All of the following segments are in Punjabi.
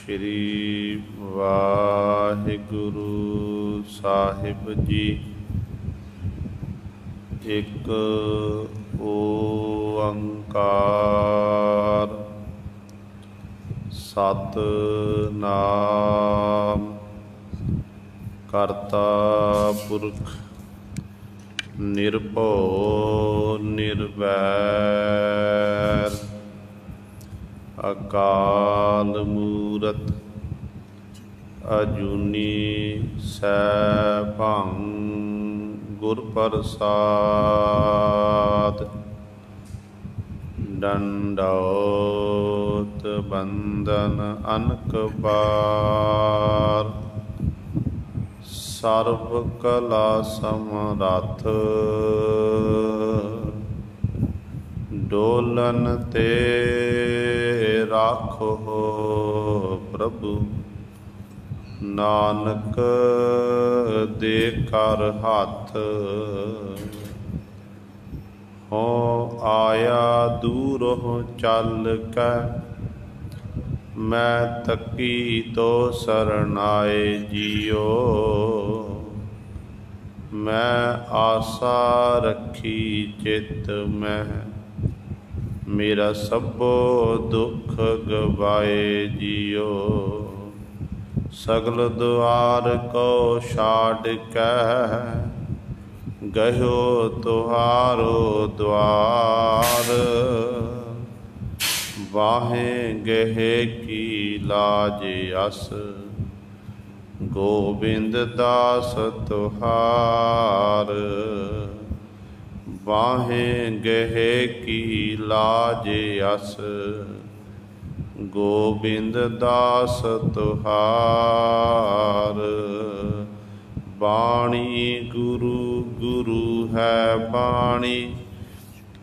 ਸ਼੍ਰੀ ਵਾਹਿਗੁਰੂ ਸਾਹਿਬ ਜੀ। ਇੱਕ ਓੰਕਾਰ ਸਤਿਨਾਮ ਕਰਤਾ ਪੁਰਖ ਨਿਰਭਉ ਨਿਰਵੈਰ ਅਕਾਲ ਮੂਰਤਿ ਅਜੂਨੀ ਸੈਭੰ ਗੁਰ ਪ੍ਰਸਾਦਿ। ਡੰਡੌਤ ਬੰਦਨ ਅਨਕ ਬਾਰ ਸਰਬ ਕਲਾ ਸਮਰੱਥ ਡੋਲਨ ਤੇ ਰਾਖੋ ਪ੍ਰਭੂ ਨਾਨਕ ਦੇ ਕਰ ਹੱਥ। ਹੋ ਆਇਆ ਦੂਰੋਂ ਚੱਲ ਕੇ ਮੈਂ ਤੱਕੀ ਤੋ ਸਰਨਾਏ ਜੀਓ। ਮੈਂ ਆਸਾ ਰੱਖੀ ਚਿੱਤ ਮੈਂ ਮੇਰਾ ਸਭੋ ਦੁੱਖ ਗਵਾਏ ਜੀਓ। ਸਗਲ ਦੁਆਰ ਕੋ ਛਾੜ ਕੇ ਗਇਓ ਤੁਹਾਰੋ ਦੁਆਰ। ਵਾਹੇ ਗਹਿ ਕੀ ਲਾਜ ਅਸ ਗੋਬਿੰਦ ਦਾਸ ਤੁਹਾਰ। ਵਾਹੇ ਗਹਿ ਕੀ ਲਾਜ ਅਸ ਗੋਬਿੰਦ ਦਾਸ ਤੁਹਾਰ। ਬਾਣੀ ਗੁਰੂ ਗੁਰੂ ਹੈ ਬਾਣੀ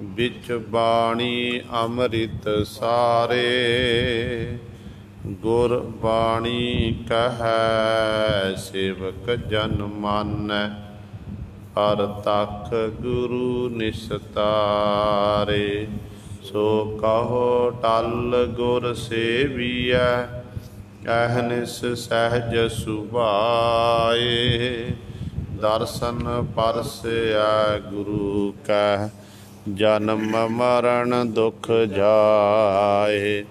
ਵਿੱਚ ਬਾਣੀ ਅੰਮ੍ਰਿਤ ਸਾਰੇ। ਗੁਰ ਬਾਣੀ ਕਹੈ ਸੇਵਕ ਜਨ ਮਾਨੈ ਪਰਤਖ ਗੁਰੂ ਨਿਸਤਾਰੇ। ਸੋ ਕਹੋ ਟਲ ਗੁਰ ਸੇਵੀਐ ਅਹਨਿਸ ਸਹਿਜ ਸੁਭਾਏ। ਦਰਸ਼ਨ ਪਰਸੈ ਗੁਰੂ ਕੈ ਜਨਮ ਮਰਨ ਦੁਖ ਜਾਏ।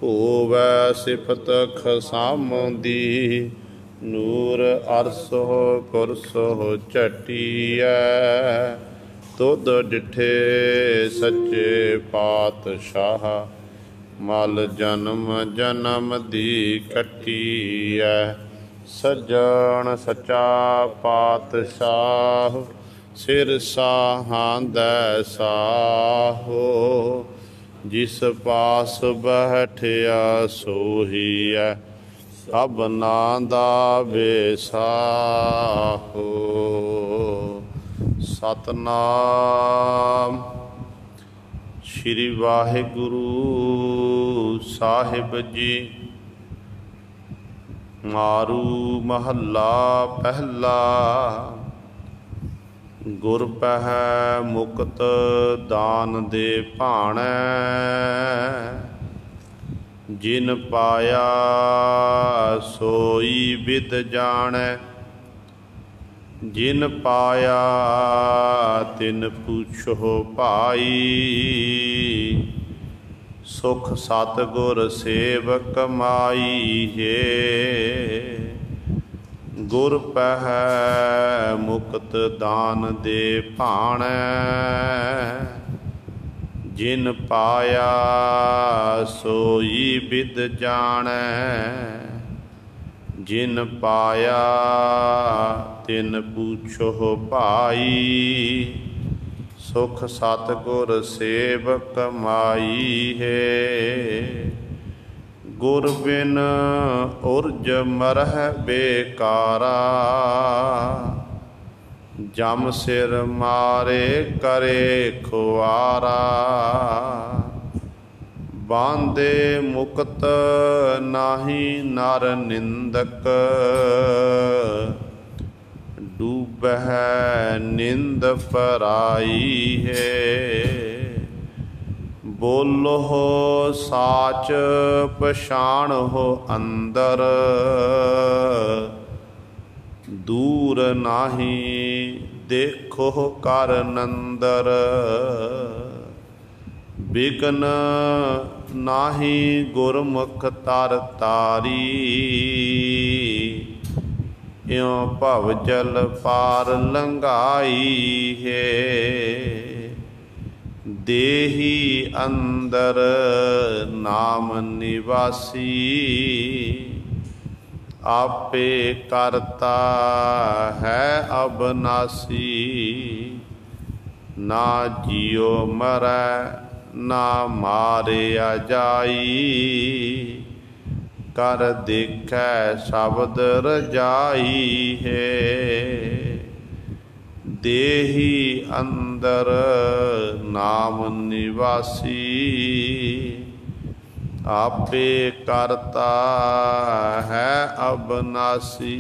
ਹੋਵੈ ਸਿਫਤ ਖਸਮ ਦੀ ਨੂਰ ਅਰਸੋ ਕੁਰਸੋ ਝਟੀਐ। ਤੁਧ ਡਿਠੇ ਸੱਚੇ ਪਾਤਸ਼ਾਹ ਮਲ ਜਨਮ ਜਨਮ ਦੀ ਕੱਟੀਐ। ਸੱਜਣ ਸੱਚਾ ਪਾਤਸ਼ਾਹ ਸਿਰ ਸਾਹਾਂ ਦੈ ਸਾਹੋ। ਜਿਸ ਪਾਸ ਬੈਠਿਆ ਸੋਹੀਐ ਸਭਨਾਂ ਦਾ ਬੇਸਾਹੋ। ਸਤਿਨਾਮ ਸ਼੍ਰੀ ਵਾਹਿਗੁਰੂ ਸਾਹਿਬ ਜੀ। ਮਾਰੂ ਮਹੱਲਾ ਪਹਿਲਾ। ਗੁਰ ਪਹਿ ਮੁਕਤ ਦਾਨ ਦੇ ਭਾਣੈ। ਜਿਨ ਪਾਇਆ ਸੋਈ ਵਿਦ ਜਾਣੈ। ਜਿਨ ਪਾਇਆ ਤਿਨ ਪੁੱਛੋ ਭਾਈ। ਸੁਖ ਸਤਿਗੁਰ ਸੇਵਕ ਮਾਈ ਹੈ। ਗੁਰ ਪਹਿ ਮੁਕਤ ਦਾਨ ਦੇ ਭਾਣੈ। ਜਿਨ ਪਾਇਆ ਸੋਈ ਵਿਦ ਜਾਣੈ। ਜਿਨ ਪਾਇਆ ਤਿਨ ਪੁੱਛੋ ਭਾਈ। ਸੁਖ ਸਤਿਗੁਰ ਸੇਵਕ ਮਾਈ ਹੈ। ਗੁਰ ਬਿਨ ਉਰਜ ਮਰਹਿ ਬੇਕਾਰਾ। ਜਮ ਸਿਰ ਮਾਰੇ ਕਰੇ ਖੁਆਰਾ। ਬਾਂਧੇ ਮੁਕਤ ਨਾਹੀ ਨਰ ਨਿੰਦਕ। ਡੂਬਹਿ ਨਿੰਦ ਪਰਾਈ ਹੈ। ਬੋਲੋ ਸਾਚ ਪਛਾਣੋ ਅੰਦਰ, ਦੂਰ ਨਾਹੀ ਦੇਖੋ ਕਰ ਨੰਦਰ। ਬਿਗਨ ਨਾਹੀ ਗੁਰਮੁਖ ਤਰ ਤਾਰੀ, ਇਉ ਭਵ ਜਲ ਪਾਰ ਲੰਘਾਈ ਹੈ। ਦੇਹੀ ਅੰਦਰ ਨਾਮ ਨਿਵਾਸੀ, ਆਪੇ ਕਰਤਾ ਹੈ ਅਬਨਾਸੀ। ਨਾ ਜਿਉ ਮਰੈ ਨਾ ਮਾਰਿਆ ਜਾਈ, ਕਰ ਦੇਖੈ ਸ਼ਬਦ ਰਜਾਈ ਹੈ। ਦੇਹੀ ਅੰਦਰ ਨਾਮ ਨਿਵਾਸੀ, ਆਪੇ ਕਰਤਾ ਹੈ ਅਬਨਾਸੀ।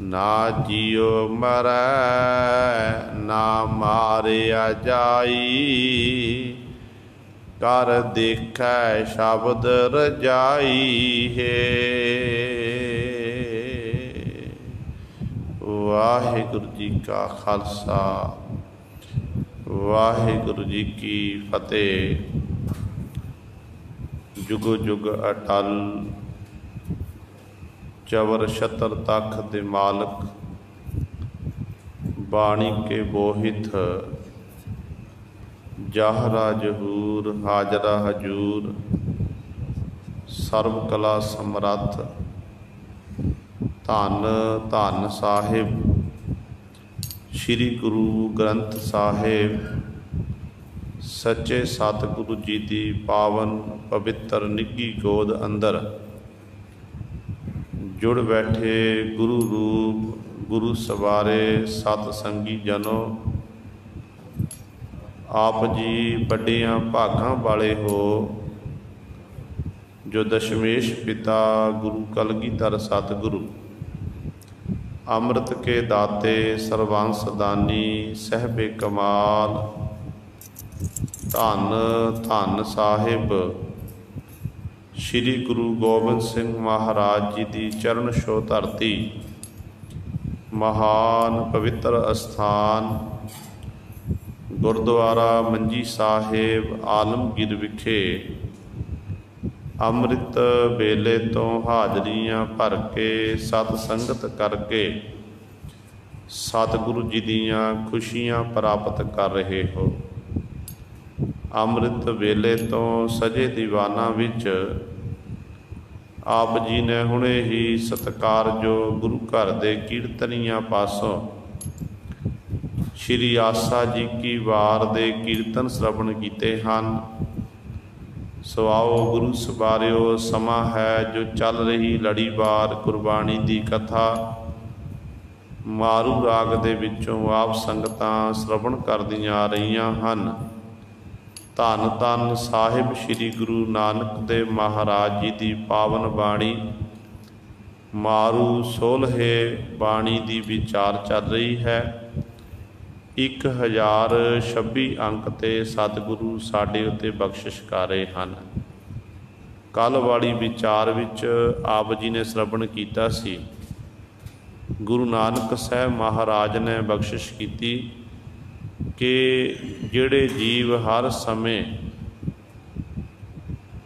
ਨਾ ਜਿਉ ਮਰੈ ਨਾ ਮਾਰਿਆ ਜਾਈ, ਕਰ ਦੇਖੈ ਸ਼ਬਦ ਰਜਾਈ ਹੈ। ਵਾਹਿਗੁਰੂ ਜੀ ਕਾ ਖਾਲਸਾ, ਵਾਹਿਗੁਰੂ ਜੀ ਕੀ ਫਤਿਹ। ਜੁਗ ਜੁਗ ਅਟਲ ਚਵਰ ਛਤਰ ਤਖ਼ਤ ਦੇ ਮਾਲਕ, ਬਾਣੀ ਕੇ ਬੋਹਿਤ ਜਾਹਰਾ ਜਹੂਰ ਹਾਜ਼ਰਾ ਹਜੂਰ। ਸਰਬ ਕਲਾ ਸਮਰੱਥ ਧੰਨ ਧੰਨ ਸਾਹਿਬ ਸ੍ਰੀ ਗੁਰੂ ਗ੍ਰੰਥ ਸਾਹਿਬ ਸੱਚੇ ਸਤਿਗੁਰੂ ਜੀ ਦੀ ਪਾਵਨ ਪਵਿੱਤਰ ਨਿੱਘੀ ਗੋਦ ਅੰਦਰ ਜੁੜ ਬੈਠੇ ਗੁਰੂ ਰੂਪ ਗੁਰੂ ਸਵਾਰੇ ਸਤ ਸੰਗੀ ਜਨੋ, ਆਪ ਜੀ ਵੱਡਿਆਂ ਭਾਗਾਂ ਵਾਲੇ ਹੋ ਜੋ ਦਸ਼ਮੇਸ਼ ਪਿਤਾ ਗੁਰੂ ਕਲਗੀਧਰ ਸਤਿਗੁਰੂ ਅੰਮ੍ਰਿਤ ਕੇ ਦਾਤੇ ਸਰਬੰਸ ਦਾਨੀ ਸਹਿਬੇ ਕਮਾਲ। ਧੰਨ ਧੰਨ ਸਾਹਿਬ ਸ੍ਰੀ ਗੁਰੂ ਗੋਬਿੰਦ ਸਿੰਘ ਮਹਾਰਾਜ ਜੀ ਦੀ ਚਰਨ ਛੋਹ ਧਰਤੀ, ਮਹਾਨ ਪਵਿੱਤਰ ਅਸਥਾਨ ਗੁਰਦੁਆਰਾ ਮੰਜੀ ਸਾਹਿਬ ਆਲਮਗੀਰ ਵਿਖੇ ਅੰਮ੍ਰਿਤ ਵੇਲੇ ਤੋਂ ਹਾਜ਼ਰੀਆਂ ਭਰ ਕੇ ਸਤ ਸੰਗਤ ਕਰਕੇ ਸਤਿਗੁਰੂ ਜੀ ਦੀਆਂ ਖੁਸ਼ੀਆਂ ਪ੍ਰਾਪਤ ਕਰ ਰਹੇ ਹੋ। ਅੰਮ੍ਰਿਤ ਵੇਲੇ ਤੋਂ ਸਜੇ ਦੀਵਾਨਾਂ ਵਿੱਚ ਆਪ ਜੀ ਨੇ ਹੁਣੇ ਹੀ ਸਤਿਕਾਰਯੋਗ ਗੁਰੂ ਘਰ ਦੇ ਕੀਰਤਨੀਆਂ ਪਾਸੋਂ ਸ਼੍ਰੀ ਆਸਾ ਜੀ ਕੀ ਵਾਰ ਦੇ ਕੀਰਤਨ ਸ਼ਰਵਣ ਕੀਤੇ ਹਨ। ਸੋ ਆਓ ਗੁਰੂ ਸਵਾਰਿਓ, ਸਮਾਂ ਹੈ ਜੋ ਚੱਲ ਰਹੀ ਲੜੀਵਾਰ ਗੁਰਬਾਣੀ ਦੀ ਕਥਾ ਮਾਰੂ ਰਾਗ ਦੇ ਵਿੱਚੋਂ ਆਪ ਸੰਗਤਾਂ ਸ਼ਰਵਣ ਕਰਦੀਆਂ ਆ ਰਹੀਆਂ ਹਨ। ਧੰਨ ਧੰਨ ਸਾਹਿਬ ਸ੍ਰੀ ਗੁਰੂ ਨਾਨਕ ਦੇਵ ਮਹਾਰਾਜ ਜੀ ਦੀ ਪਾਵਨ ਬਾਣੀ ਮਾਰੂ 16 ਬਾਣੀ ਦੀ ਵਿਚਾਰ ਚੱਲ ਰਹੀ ਹੈ। 1026 ਅੰਕ 'ਤੇ ਸਤਿਗੁਰੂ ਸਾਡੇ ਉੱਤੇ ਬਖਸ਼ਿਸ਼ ਕਰ ਰਹੇ ਹਨ। ਕੱਲ੍ਹ ਵਾਲੀ ਵਿਚਾਰ ਵਿੱਚ ਆਪ ਜੀ ਨੇ ਸ਼ਰਵਣ ਕੀਤਾ ਸੀ, ਗੁਰੂ ਨਾਨਕ ਸਾਹਿਬ ਮਹਾਰਾਜ ਨੇ ਬਖਸ਼ਿਸ਼ ਕੀਤੀ ਕਿ ਜਿਹੜੇ ਜੀਵ ਹਰ ਸਮੇਂ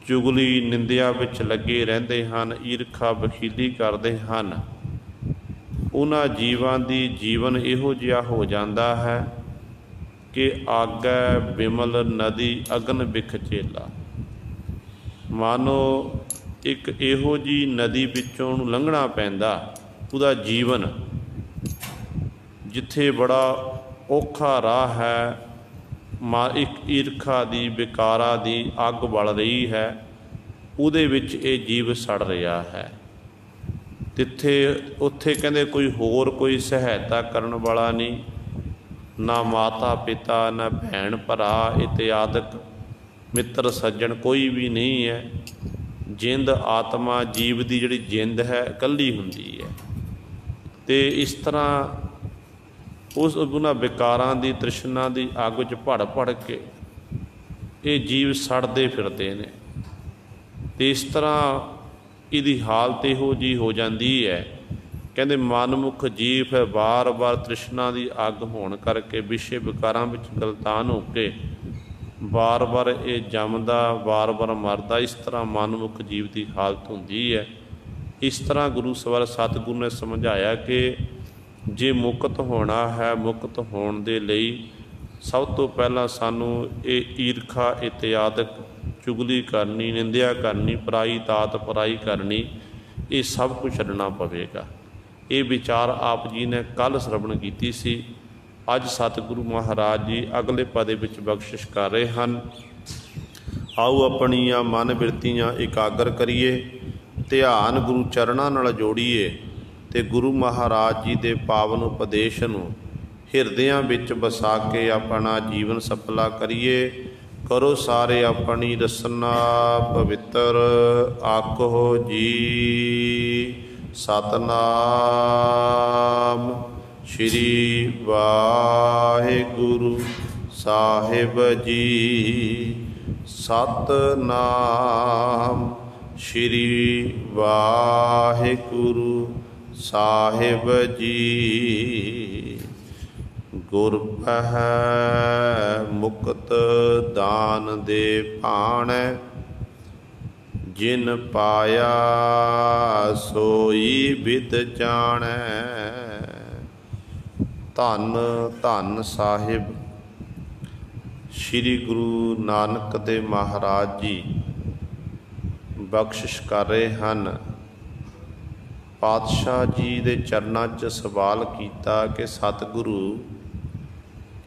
ਚੁਗਲੀ ਨਿੰਦਿਆ ਵਿੱਚ ਲੱਗੇ ਰਹਿੰਦੇ ਹਨ, ਈਰਖਾ ਬਖੀਲੀ ਕਰਦੇ ਹਨ, ਉਹਨਾਂ ਜੀਵਾਂ ਦੀ ਜੀਵਨ ਇਹੋ ਜਿਹਾ ਹੋ ਜਾਂਦਾ ਹੈ ਕਿ ਆਗੈ ਬਿਮਲ ਨਦੀ ਅਗਨ ਬਿਖ ਚੇਲਾ। ਮਾਨੋ ਇੱਕ ਇਹੋ ਜਿਹੀ ਨਦੀ ਵਿੱਚੋਂ ਉਹਨੂੰ ਲੰਘਣਾ ਪੈਂਦਾ, ਉਹਦਾ ਜੀਵਨ ਜਿੱਥੇ ਬੜਾ ਔਖਾ ਰਾਹ ਹੈ, ਇੱਕ ਈਰਖਾ ਦੀ ਵਿਕਾਰਾਂ ਦੀ ਅੱਗ ਬਲ ਰਹੀ ਹੈ, ਉਹਦੇ ਵਿੱਚ ਇਹ ਜੀਵ ਸੜ ਰਿਹਾ ਹੈ। ਉੱਥੇ ਕਹਿੰਦੇ ਕੋਈ ਹੋਰ ਕੋਈ ਸਹਾਇਤਾ ਕਰਨ ਵਾਲਾ ਨਹੀਂ, ਨਾ ਮਾਤਾ ਪਿਤਾ ਨਾ ਭੈਣ ਭਰਾ ਇਤਿਆਦਿਕ ਮਿੱਤਰ ਸੱਜਣ ਕੋਈ ਵੀ ਨਹੀਂ ਹੈ। ਜਿੰਦ ਆਤਮਾ ਜੀਵ ਦੀ ਜਿਹੜੀ ਜਿੰਦ ਹੈ ਇਕੱਲੀ ਹੁੰਦੀ ਹੈ। ਅਤੇ ਇਸ ਤਰ੍ਹਾਂ ਉਹਨਾਂ ਵਿਕਾਰਾਂ ਦੀ ਤ੍ਰਿਸ਼ਨਾ ਦੀ ਅੱਗ 'ਚ ਭੜ ਭੜ ਕੇ ਇਹ ਜੀਵ ਸੜਦੇ ਫਿਰਦੇ ਨੇ। ਅਤੇ ਇਸ ਤਰ੍ਹਾਂ ਇਹਦੀ ਹਾਲਤ ਇਹੋ ਜਿਹੀ ਹੋ ਜਾਂਦੀ ਹੈ। ਕਹਿੰਦੇ ਮਨਮੁਖ ਜੀਵ ਹੈ ਵਾਰ ਵਾਰ ਤ੍ਰਿਸ਼ਨਾ ਦੀ ਅੱਗ ਹੋਣ ਕਰਕੇ ਵਿਸ਼ੇ ਵਿਕਾਰਾਂ ਵਿੱਚ ਗਲਤਾਨ ਹੋ ਕੇ ਵਾਰ ਵਾਰ ਇਹ ਜੰਮਦਾ, ਵਾਰ ਵਾਰ ਮਰਦਾ। ਇਸ ਤਰ੍ਹਾਂ ਮਨਮੁਖ ਜੀਵ ਦੀ ਹਾਲਤ ਹੁੰਦੀ ਹੈ। ਇਸ ਤਰ੍ਹਾਂ ਗੁਰੂ ਸਵਰ ਸਤਿਗੁਰੂ ਨੇ ਸਮਝਾਇਆ ਕਿ ਜੇ ਮੁਕਤ ਹੋਣਾ ਹੈ, ਮੁਕਤ ਹੋਣ ਦੇ ਲਈ ਸਭ ਤੋਂ ਪਹਿਲਾਂ ਸਾਨੂੰ ਇਹ ਈਰਖਾ ਇਤਿਆਦਿਕ, ਚੁਗਲੀ ਕਰਨੀ, ਨਿੰਦਿਆ ਕਰਨੀ, ਪਰਾਈ ਤਾਤ ਪਰਾਈ ਕਰਨੀ, ਇਹ ਸਭ ਕੁਝ ਛੱਡਣਾ ਪਵੇਗਾ। ਇਹ ਵਿਚਾਰ ਆਪ ਜੀ ਨੇ ਕੱਲ੍ਹ ਸ਼ਰਵਣ ਕੀਤੀ ਸੀ। ਅੱਜ ਸਤਿਗੁਰੂ ਮਹਾਰਾਜ ਜੀ ਅਗਲੇ ਪਦੇ ਵਿੱਚ ਬਖਸ਼ਿਸ਼ ਕਰ ਰਹੇ ਹਨ। ਆਓ ਆਪਣੀਆਂ ਮਨ ਬਿਰਤੀਆਂ ਇਕਾਗਰ ਕਰੀਏ, ਧਿਆਨ ਗੁਰੂ ਚਰਨਾਂ ਨਾਲ ਜੋੜੀਏ ਅਤੇ ਗੁਰੂ ਮਹਾਰਾਜ ਜੀ ਦੇ ਪਾਵਨ ਉਪਦੇਸ਼ ਨੂੰ ਹਿਰਦਿਆਂ ਵਿੱਚ ਵਸਾ ਕੇ ਆਪਣਾ ਜੀਵਨ ਸਫਲਾ ਕਰੀਏ। ਕਰੋ ਸਾਰੇ ਆਪਣੀ ਰਸਨਾ ਪਵਿੱਤਰ, ਆਖੋ ਜੀ ਸਤਨਾਮ ਸ਼੍ਰੀ ਵਾਹਿਗੁਰੂ ਸਾਹਿਬ ਜੀ। ਸਤਨਾਮ ਸ਼੍ਰੀ ਵਾਹਿਗੁਰੂ ਸਾਹਿਬ ਜੀ। ਗੁਰ ਪਹਿ ਮੁਕਤ ਦਾਨ ਦੇ ਭਾਣੈ, ਜਿਨ ਪਾਇਆ ਸੋਈ ਬਿਦ ਜਾਣੈ। ਧੰਨ ਧੰਨ ਸਾਹਿਬ ਸ੍ਰੀ ਗੁਰੂ ਨਾਨਕ ਦੇਵ ਮਹਾਰਾਜ ਜੀ ਬਖਸ਼ਿਸ਼ ਕਰ ਰਹੇ ਹਨ। ਪਾਤਸ਼ਾਹ ਜੀ ਦੇ ਚਰਨਾਂ 'ਚ ਸਵਾਲ ਕੀਤਾ ਕਿ ਸਤਿਗੁਰੂ,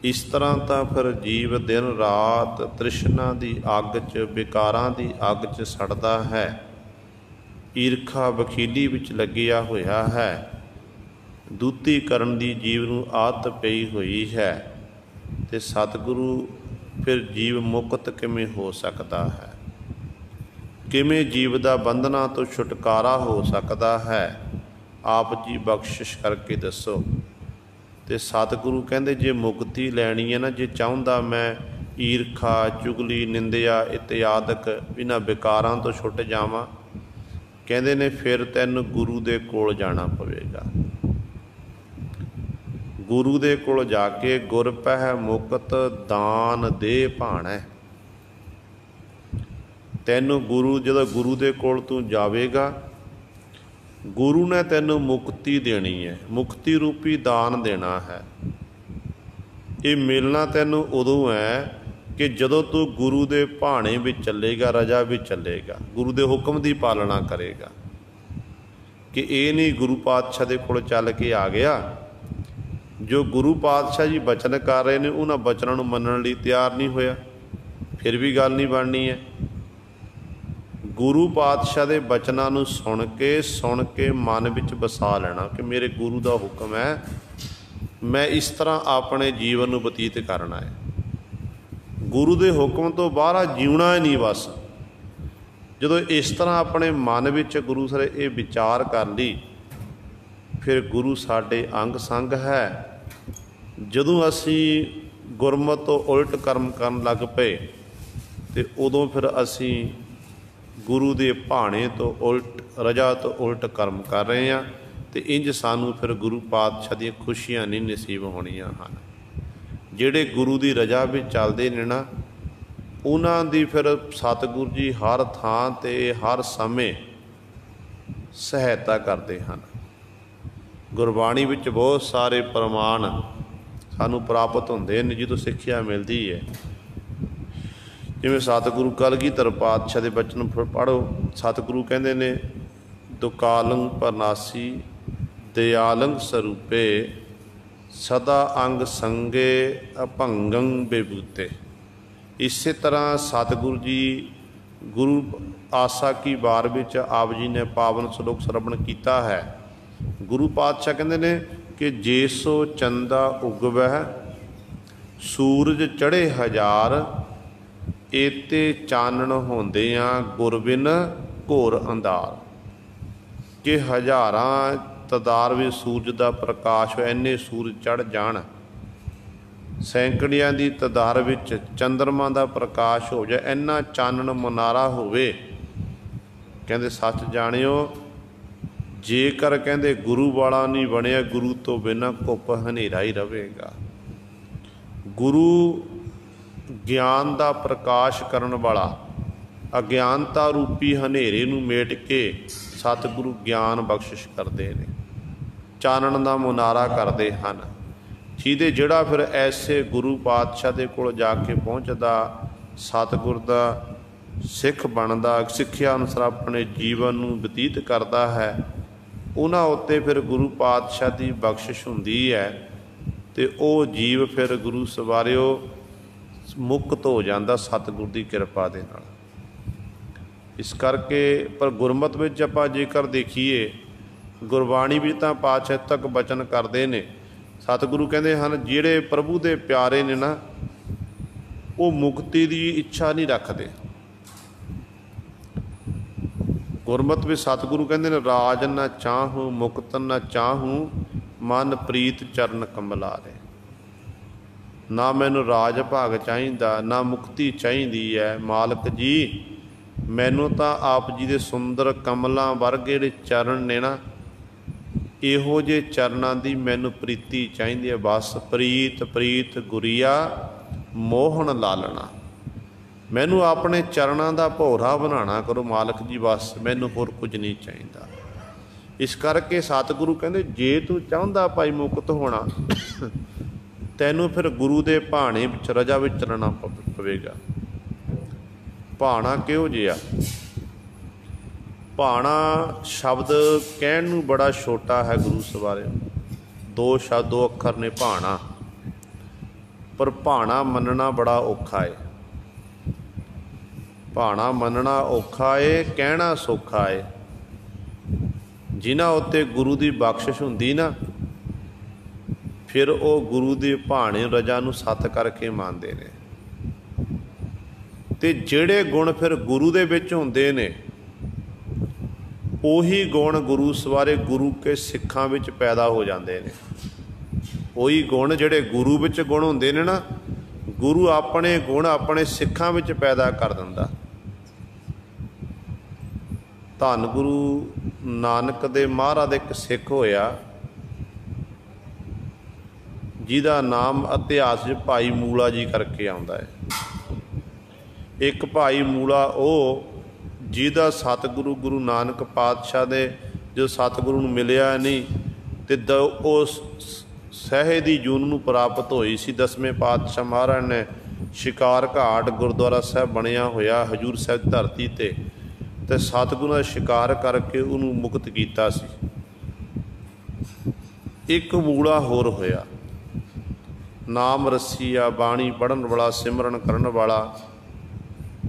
ਇਸ ਤਰ੍ਹਾਂ ਤਾਂ ਫਿਰ ਜੀਵ ਦਿਨ ਰਾਤ ਤ੍ਰਿਸ਼ਨਾ ਦੀ ਅੱਗ 'ਚ, ਵਿਕਾਰਾਂ ਦੀ ਅੱਗ 'ਚ ਸੜਦਾ ਹੈ, ਈਰਖਾ ਵਖੀਲੀ ਵਿੱਚ ਲੱਗਿਆ ਹੋਇਆ ਹੈ, ਦੂਤੀ ਕਰਨ ਦੀ ਜੀਵ ਨੂੰ ਆਦਤ ਪਈ ਹੋਈ ਹੈ, ਅਤੇ ਸਤਿਗੁਰੂ ਫਿਰ ਜੀਵ ਮੁਕਤ ਕਿਵੇਂ ਹੋ ਸਕਦਾ ਹੈ? ਕਿਵੇਂ ਜੀਵ ਦਾ ਬੰਧਨਾਂ ਤੋਂ ਛੁਟਕਾਰਾ ਹੋ ਸਕਦਾ ਹੈ? ਆਪ ਜੀ ਬਖਸ਼ਿਸ਼ ਕਰਕੇ ਦੱਸੋ। ਅਤੇ ਸਤਿਗੁਰੂ ਕਹਿੰਦੇ ਜੇ ਮੁਕਤੀ ਲੈਣੀ ਹੈ ਨਾ, ਜੇ ਚਾਹੁੰਦਾ ਮੈਂ ਈਰਖਾ, ਚੁਗਲੀ, ਨਿੰਦਿਆ ਇਤਿਆਦਿਕ ਇਹਨਾਂ ਵਿਕਾਰਾਂ ਤੋਂ ਛੁੱਟ ਜਾਵਾਂ, ਕਹਿੰਦੇ ਨੇ ਫਿਰ ਤੈਨੂੰ ਗੁਰੂ ਦੇ ਕੋਲ ਜਾਣਾ ਪਵੇਗਾ। ਗੁਰੂ ਦੇ ਕੋਲ ਜਾ ਕੇ ਗੁਰ ਪਹਿ ਮੁਕਤ ਦਾਨ ਦੇ ਭਾਣੈ। ਤੈਨੂੰ ਗੁਰੂ, ਜਦੋਂ ਗੁਰੂ ਦੇ ਕੋਲ ਤੂੰ ਜਾਵੇਗਾ, ਗੁਰੂ ਨੇ ਤੈਨੂੰ ਮੁਕਤੀ ਦੇਣੀ ਹੈ, ਮੁਕਤੀ ਰੂਪੀ ਦਾਨ ਦੇਣਾ ਹੈ। ਇਹ ਮਿਲਣਾ ਤੈਨੂੰ ਉਦੋਂ ਹੈ ਕਿ ਜਦੋਂ ਤੂੰ ਗੁਰੂ ਦੇ ਭਾਣੇ ਵਿੱਚ ਚੱਲੇਗਾ, ਰਜਾ ਵਿੱਚ ਚੱਲੇਗਾ, ਗੁਰੂ ਦੇ ਹੁਕਮ ਦੀ ਪਾਲਣਾ ਕਰੇਗਾ। ਕਿ ਇਹ ਨਹੀਂ ਗੁਰੂ ਪਾਤਸ਼ਾਹ ਦੇ ਕੋਲ ਚੱਲ ਕੇ ਆ ਗਿਆ, ਜੋ ਗੁਰੂ ਪਾਤਸ਼ਾਹ ਜੀ ਬਚਨ ਕਰ ਰਹੇ ਨੇ ਉਹਨਾਂ ਬਚਨਾਂ ਨੂੰ ਮੰਨਣ ਲਈ ਤਿਆਰ ਨਹੀਂ ਹੋਇਆ, ਫਿਰ ਵੀ ਗੱਲ ਨਹੀਂ ਬਣਨੀ ਹੈ। ਗੁਰੂ ਪਾਤਸ਼ਾਹ ਦੇ ਬਚਨਾਂ ਨੂੰ ਸੁਣ ਕੇ ਮਨ ਵਿੱਚ ਵਸਾ ਲੈਣਾ ਕਿ ਮੇਰੇ ਗੁਰੂ ਦਾ ਹੁਕਮ ਹੈ, ਮੈਂ ਇਸ ਤਰ੍ਹਾਂ ਆਪਣੇ ਜੀਵਨ ਨੂੰ ਬਤੀਤ ਕਰਨਾ ਹੈ। ਗੁਰੂ ਦੇ ਹੁਕਮ ਤੋਂ ਬਾਹਰ ਜਿਉਣਾ ਹੀ ਨਹੀਂ ਬਸ। ਜਦੋਂ ਇਸ ਤਰ੍ਹਾਂ ਆਪਣੇ ਮਨ ਵਿੱਚ ਗੁਰੂ ਸਰ ਇਹ ਵਿਚਾਰ ਕਰ ਲਈ, ਫਿਰ ਗੁਰੂ ਸਾਡੇ ਅੰਗ ਸੰਗ ਹੈ। ਜਦੋਂ ਅਸੀਂ ਗੁਰਮਤਿ ਤੋਂ ਉਲਟ ਕਰਮ ਕਰਨ ਲੱਗ ਪਏ ਅਤੇ ਉਦੋਂ ਫਿਰ ਅਸੀਂ ਗੁਰੂ ਦੇ ਭਾਣੇ ਤੋਂ ਉਲਟ, ਰਜਾ ਤੋਂ ਉਲਟ ਕਰਮ ਕਰ ਰਹੇ ਹਾਂ, ਅਤੇ ਇੰਝ ਸਾਨੂੰ ਫਿਰ ਗੁਰੂ ਪਾਤਸ਼ਾਹ ਦੀਆਂ ਖੁਸ਼ੀਆਂ ਨਹੀਂ ਨਸੀਬ ਹੋਣੀਆਂ ਹਨ। ਜਿਹੜੇ ਗੁਰੂ ਦੀ ਰਜਾ ਵਿੱਚ ਚੱਲਦੇ ਨੇ ਨਾ, ਉਹਨਾਂ ਦੀ ਫਿਰ ਸਤਿਗੁਰੂ ਜੀ ਹਰ ਥਾਂ 'ਤੇ ਹਰ ਸਮੇਂ ਸਹਾਇਤਾ ਕਰਦੇ ਹਨ। ਗੁਰਬਾਣੀ ਵਿੱਚ ਬਹੁਤ ਸਾਰੇ ਪ੍ਰਮਾਣ ਸਾਨੂੰ ਪ੍ਰਾਪਤ ਹੁੰਦੇ ਨੇ ਜਦੋਂ ਸਿੱਖਿਆ ਮਿਲਦੀ ਹੈ। ਜਿਵੇਂ ਸਤਿਗੁਰੂ ਕਲਗੀਧਰ ਪਾਤਸ਼ਾਹ ਦੇ ਬਚਨ ਪੜ੍ਹੋ। ਸਤਿਗੁਰੂ ਕਹਿੰਦੇ ਨੇ, ਦੁਕਾਲੰ ਪਰਨਾਸੀ ਦਿਆਲੰ ਸਰੂਪੇ, ਸਦਾ ਅੰਗ ਸੰਗੇ ਅਭੰਗੰ ਬੇਬੂਤੇ। ਇਸੇ ਤਰ੍ਹਾਂ ਸਤਿਗੁਰੂ ਜੀ ਗੁਰੂ ਆਸਾ ਕੀ ਵਾਰ ਵਿੱਚ ਆਪ ਜੀ ਨੇ ਪਾਵਨ ਸ਼ਲੋਕ ਸਰਵਣ ਕੀਤਾ ਹੈ। ਗੁਰੂ ਪਾਤਸ਼ਾਹ ਕਹਿੰਦੇ ਨੇ ਕਿ ਜੇ ਸੋ ਚੰਦਾ ਉਗਵਹਿ, ਸੂਰਜ ਚੜ੍ਹੇ ਹਜ਼ਾਰ, ਏਤੇ ਚਾਨਣ ਹੁੰਦਿਆਂ ਗੁਰ ਬਿਨ ਘੋਰ ਅੰਧਾਰ। ਕਿ ਹਜ਼ਾਰਾਂ ਤਾਦਾਦ ਵਿੱਚ ਸੂਰਜ ਦਾ ਪ੍ਰਕਾਸ਼ ਹੋਇਆ, ਇੰਨੇ ਸੂਰਜ ਚੜ੍ਹ ਜਾਣ, ਸੈਂਕੜਿਆਂ ਦੀ ਤਾਦਾਦ ਵਿੱਚ ਚੰਦਰਮਾ ਦਾ ਪ੍ਰਕਾਸ਼ ਹੋ ਜਾਏ, ਇੰਨਾ ਚਾਨਣ ਮੁਨਾਰਾ ਹੋਵੇ। ਕਹਿੰਦੇ ਸੱਚ ਜਾਣਿਓ, ਜੇਕਰ ਕਹਿੰਦੇ ਗੁਰੂ ਵਾਲਾ ਨਹੀਂ ਬਣਿਆ, ਗੁਰੂ ਤੋਂ ਬਿਨਾਂ ਘੁੱਪ ਹਨੇਰਾ ਹੀ ਰਹੇਗਾ। ਗੁਰੂ ਗਿਆਨ ਦਾ ਪ੍ਰਕਾਸ਼ ਕਰਨ ਵਾਲਾ, ਅਗਿਆਨਤਾ ਰੂਪੀ ਹਨੇਰੇ ਨੂੰ ਮੇਟ ਕੇ ਸਤਿਗੁਰੂ ਗਿਆਨ ਬਖਸ਼ਿਸ਼ ਕਰਦੇ ਨੇ, ਚਾਨਣ ਦਾ ਮੁਨਾਰਾ ਕਰਦੇ ਹਨ। ਜਿਹਦੇ ਜਿਹੜਾ ਫਿਰ ਐਸੇ ਗੁਰੂ ਪਾਤਸ਼ਾਹ ਦੇ ਕੋਲ ਜਾ ਕੇ ਪਹੁੰਚਦਾ, ਸਤਿਗੁਰ ਦਾ ਸਿੱਖ ਬਣਦਾ, ਸਿੱਖਿਆ ਅਨੁਸਾਰ ਆਪਣੇ ਜੀਵਨ ਨੂੰ ਬਤੀਤ ਕਰਦਾ ਹੈ, ਉਹਨਾਂ ਉੱਤੇ ਫਿਰ ਗੁਰੂ ਪਾਤਸ਼ਾਹ ਦੀ ਬਖਸ਼ਿਸ਼ ਹੁੰਦੀ ਹੈ ਅਤੇ ਉਹ ਜੀਵ ਫਿਰ ਗੁਰੂ ਸਵਾਰਿਓ ਮੁਕਤ ਹੋ ਜਾਂਦਾ ਸਤਿਗੁਰ ਦੀ ਕਿਰਪਾ ਦੇ ਨਾਲ। ਇਸ ਕਰਕੇ ਪਰ ਗੁਰਮਤਿ ਵਿੱਚ ਆਪਾਂ ਜੇਕਰ ਦੇਖੀਏ, ਗੁਰਬਾਣੀ ਵਿੱਚ ਤਾਂ ਪਾਤਸ਼ਾਹ ਤੱਕ ਬਚਨ ਕਰਦੇ ਨੇ। ਸਤਿਗੁਰੂ ਕਹਿੰਦੇ ਹਨ ਜਿਹੜੇ ਪ੍ਰਭੂ ਦੇ ਪਿਆਰੇ ਨੇ ਨਾ, ਉਹ ਮੁਕਤੀ ਦੀ ਇੱਛਾ ਨਹੀਂ ਰੱਖਦੇ। ਗੁਰਮਤਿ ਵਿੱਚ ਸਤਿਗੁਰੂ ਕਹਿੰਦੇ ਨੇ, ਰਾਜ ਨਾ ਚਾਹੂੰ ਮੁਕਤ ਨਾ ਚਾਹੂੰ, ਮਨ ਪ੍ਰੀਤ ਚਰਨ ਕਮਲਾਰੇ। ਨਾ ਮੈਨੂੰ ਰਾਜ ਭਾਗ ਚਾਹੀਦਾ, ਨਾ ਮੁਕਤੀ ਚਾਹੀਦੀ ਹੈ ਮਾਲਕ ਜੀ, ਮੈਨੂੰ ਤਾਂ ਆਪ ਜੀ ਦੇ ਸੁੰਦਰ ਕਮਲਾਂ ਵਰਗੇ ਜਿਹੜੇ ਚਰਨ ਨੇ ਨਾ, ਇਹੋ ਜਿਹੇ ਚਰਨਾਂ ਦੀ ਮੈਨੂੰ ਪ੍ਰੀਤੀ ਚਾਹੀਦੀ ਹੈ। ਬਸ ਪ੍ਰੀਤ ਪ੍ਰੀਤ ਗੁਰੀਆ ਮੋਹਨ ਲਾਲਣਾ, ਮੈਨੂੰ ਆਪਣੇ ਚਰਨਾਂ ਦਾ ਭੋਰਾ ਬਣਾਉਣਾ ਕਰੋ ਮਾਲਕ ਜੀ, ਬਸ ਮੈਨੂੰ ਹੋਰ ਕੁਝ ਨਹੀਂ ਚਾਹੀਦਾ। ਇਸ ਕਰਕੇ ਸਤਿਗੁਰੂ ਕਹਿੰਦੇ ਜੇ ਤੂੰ ਚਾਹੁੰਦਾ ਭਾਈ ਮੁਕਤ ਹੋਣਾ, ਤੈਨੂੰ ਫਿਰ ਗੁਰੂ ਦੇ ਭਾਣੇ ਵਿੱਚ ਰਜਾ ਵਿੱਚ ਚੱਲਣਾ ਪਵੇਗਾ। ਭਾਣਾ ਕਿਹੋ ਜਿਹਾ? ਭਾਣਾ ਸ਼ਬਦ ਕਹਿਣ ਨੂੰ ਬੜਾ ਛੋਟਾ ਹੈ ਗੁਰੂ ਸਵਾਰੇ, ਦੋ ਸ਼ਬਦ ਦੋ ਅੱਖਰ ਨੇ ਭਾਣਾ, ਪਰ ਭਾਣਾ ਮੰਨਣਾ ਬੜਾ ਔਖਾ ਹੈ। ਭਾਣਾ ਮੰਨਣਾ ਔਖਾ ਏ, ਕਹਿਣਾ ਸੌਖਾ ਏ। ਜਿਨ੍ਹਾਂ ਉੱਤੇ ਗੁਰੂ ਦੀ ਬਖਸ਼ਿਸ਼ ਹੁੰਦੀ ਨਾ, ਫਿਰ ਉਹ ਗੁਰੂ ਦੇ ਭਾਣੇ ਰਜਾ ਨੂੰ ਸੱਤ ਕਰਕੇ ਮੰਨਦੇ ਨੇ। ਅਤੇ ਜਿਹੜੇ ਗੁਣ ਫਿਰ ਗੁਰੂ ਦੇ ਵਿੱਚ ਹੁੰਦੇ ਨੇ, ਉਹੀ ਗੁਣ ਗੁਰੂ ਸਵਾਰੇ ਗੁਰੂ ਕੇ ਸਿੱਖਾਂ ਵਿੱਚ ਪੈਦਾ ਹੋ ਜਾਂਦੇ ਨੇ। ਉਹੀ ਗੁਣ ਜਿਹੜੇ ਗੁਰੂ ਵਿੱਚ ਗੁਣ ਹੁੰਦੇ ਨੇ ਨਾ, ਗੁਰੂ ਆਪਣੇ ਗੁਣ ਆਪਣੇ ਸਿੱਖਾਂ ਵਿੱਚ ਪੈਦਾ ਕਰ ਦਿੰਦਾ। ਧੰਨ ਗੁਰੂ ਨਾਨਕ ਦੇ ਮਹਾਰਾਜ ਦਾ ਇੱਕ ਸਿੱਖ ਹੋਇਆ, ਜਿਹਦਾ ਨਾਮ ਇਤਿਹਾਸ 'ਚ ਭਾਈ ਮੂਲਾ ਜੀ ਕਰਕੇ ਆਉਂਦਾ ਹੈ। ਇੱਕ ਭਾਈ ਮੂਲਾ ਉਹ ਜਿਹਦਾ ਸਤਿਗੁਰੂ ਗੁਰੂ ਨਾਨਕ ਪਾਤਸ਼ਾਹ ਦੇ ਜੋ ਸਤਿਗੁਰੂ ਨੂੰ ਮਿਲਿਆ ਨਹੀਂ, ਅਤੇ ਉਸ ਸਹਿ ਦੀ ਜੂਨ ਨੂੰ ਪ੍ਰਾਪਤ ਹੋਈ ਸੀ। 10ਵੇਂ ਪਾਤਸ਼ਾਹ ਮਹਾਰਾਜ ਨੇ ਸ਼ਿਕਾਰ ਘਾਟ ਗੁਰਦੁਆਰਾ ਸਾਹਿਬ ਬਣਿਆ ਹੋਇਆ ਹਜ਼ੂਰ ਸਾਹਿਬ ਧਰਤੀ 'ਤੇ, ਅਤੇ ਸਤਿਗੁਰੂ ਦਾ ਸ਼ਿਕਾਰ ਕਰਕੇ ਉਹਨੂੰ ਮੁਕਤ ਕੀਤਾ ਸੀ। ਇੱਕ ਮੂਲਾ ਹੋਰ ਹੋਇਆ, ਨਾਮ ਰਸੀਆ, ਬਾਣੀ ਪੜ੍ਹਨ ਵਾਲਾ, ਸਿਮਰਨ ਕਰਨ ਵਾਲਾ,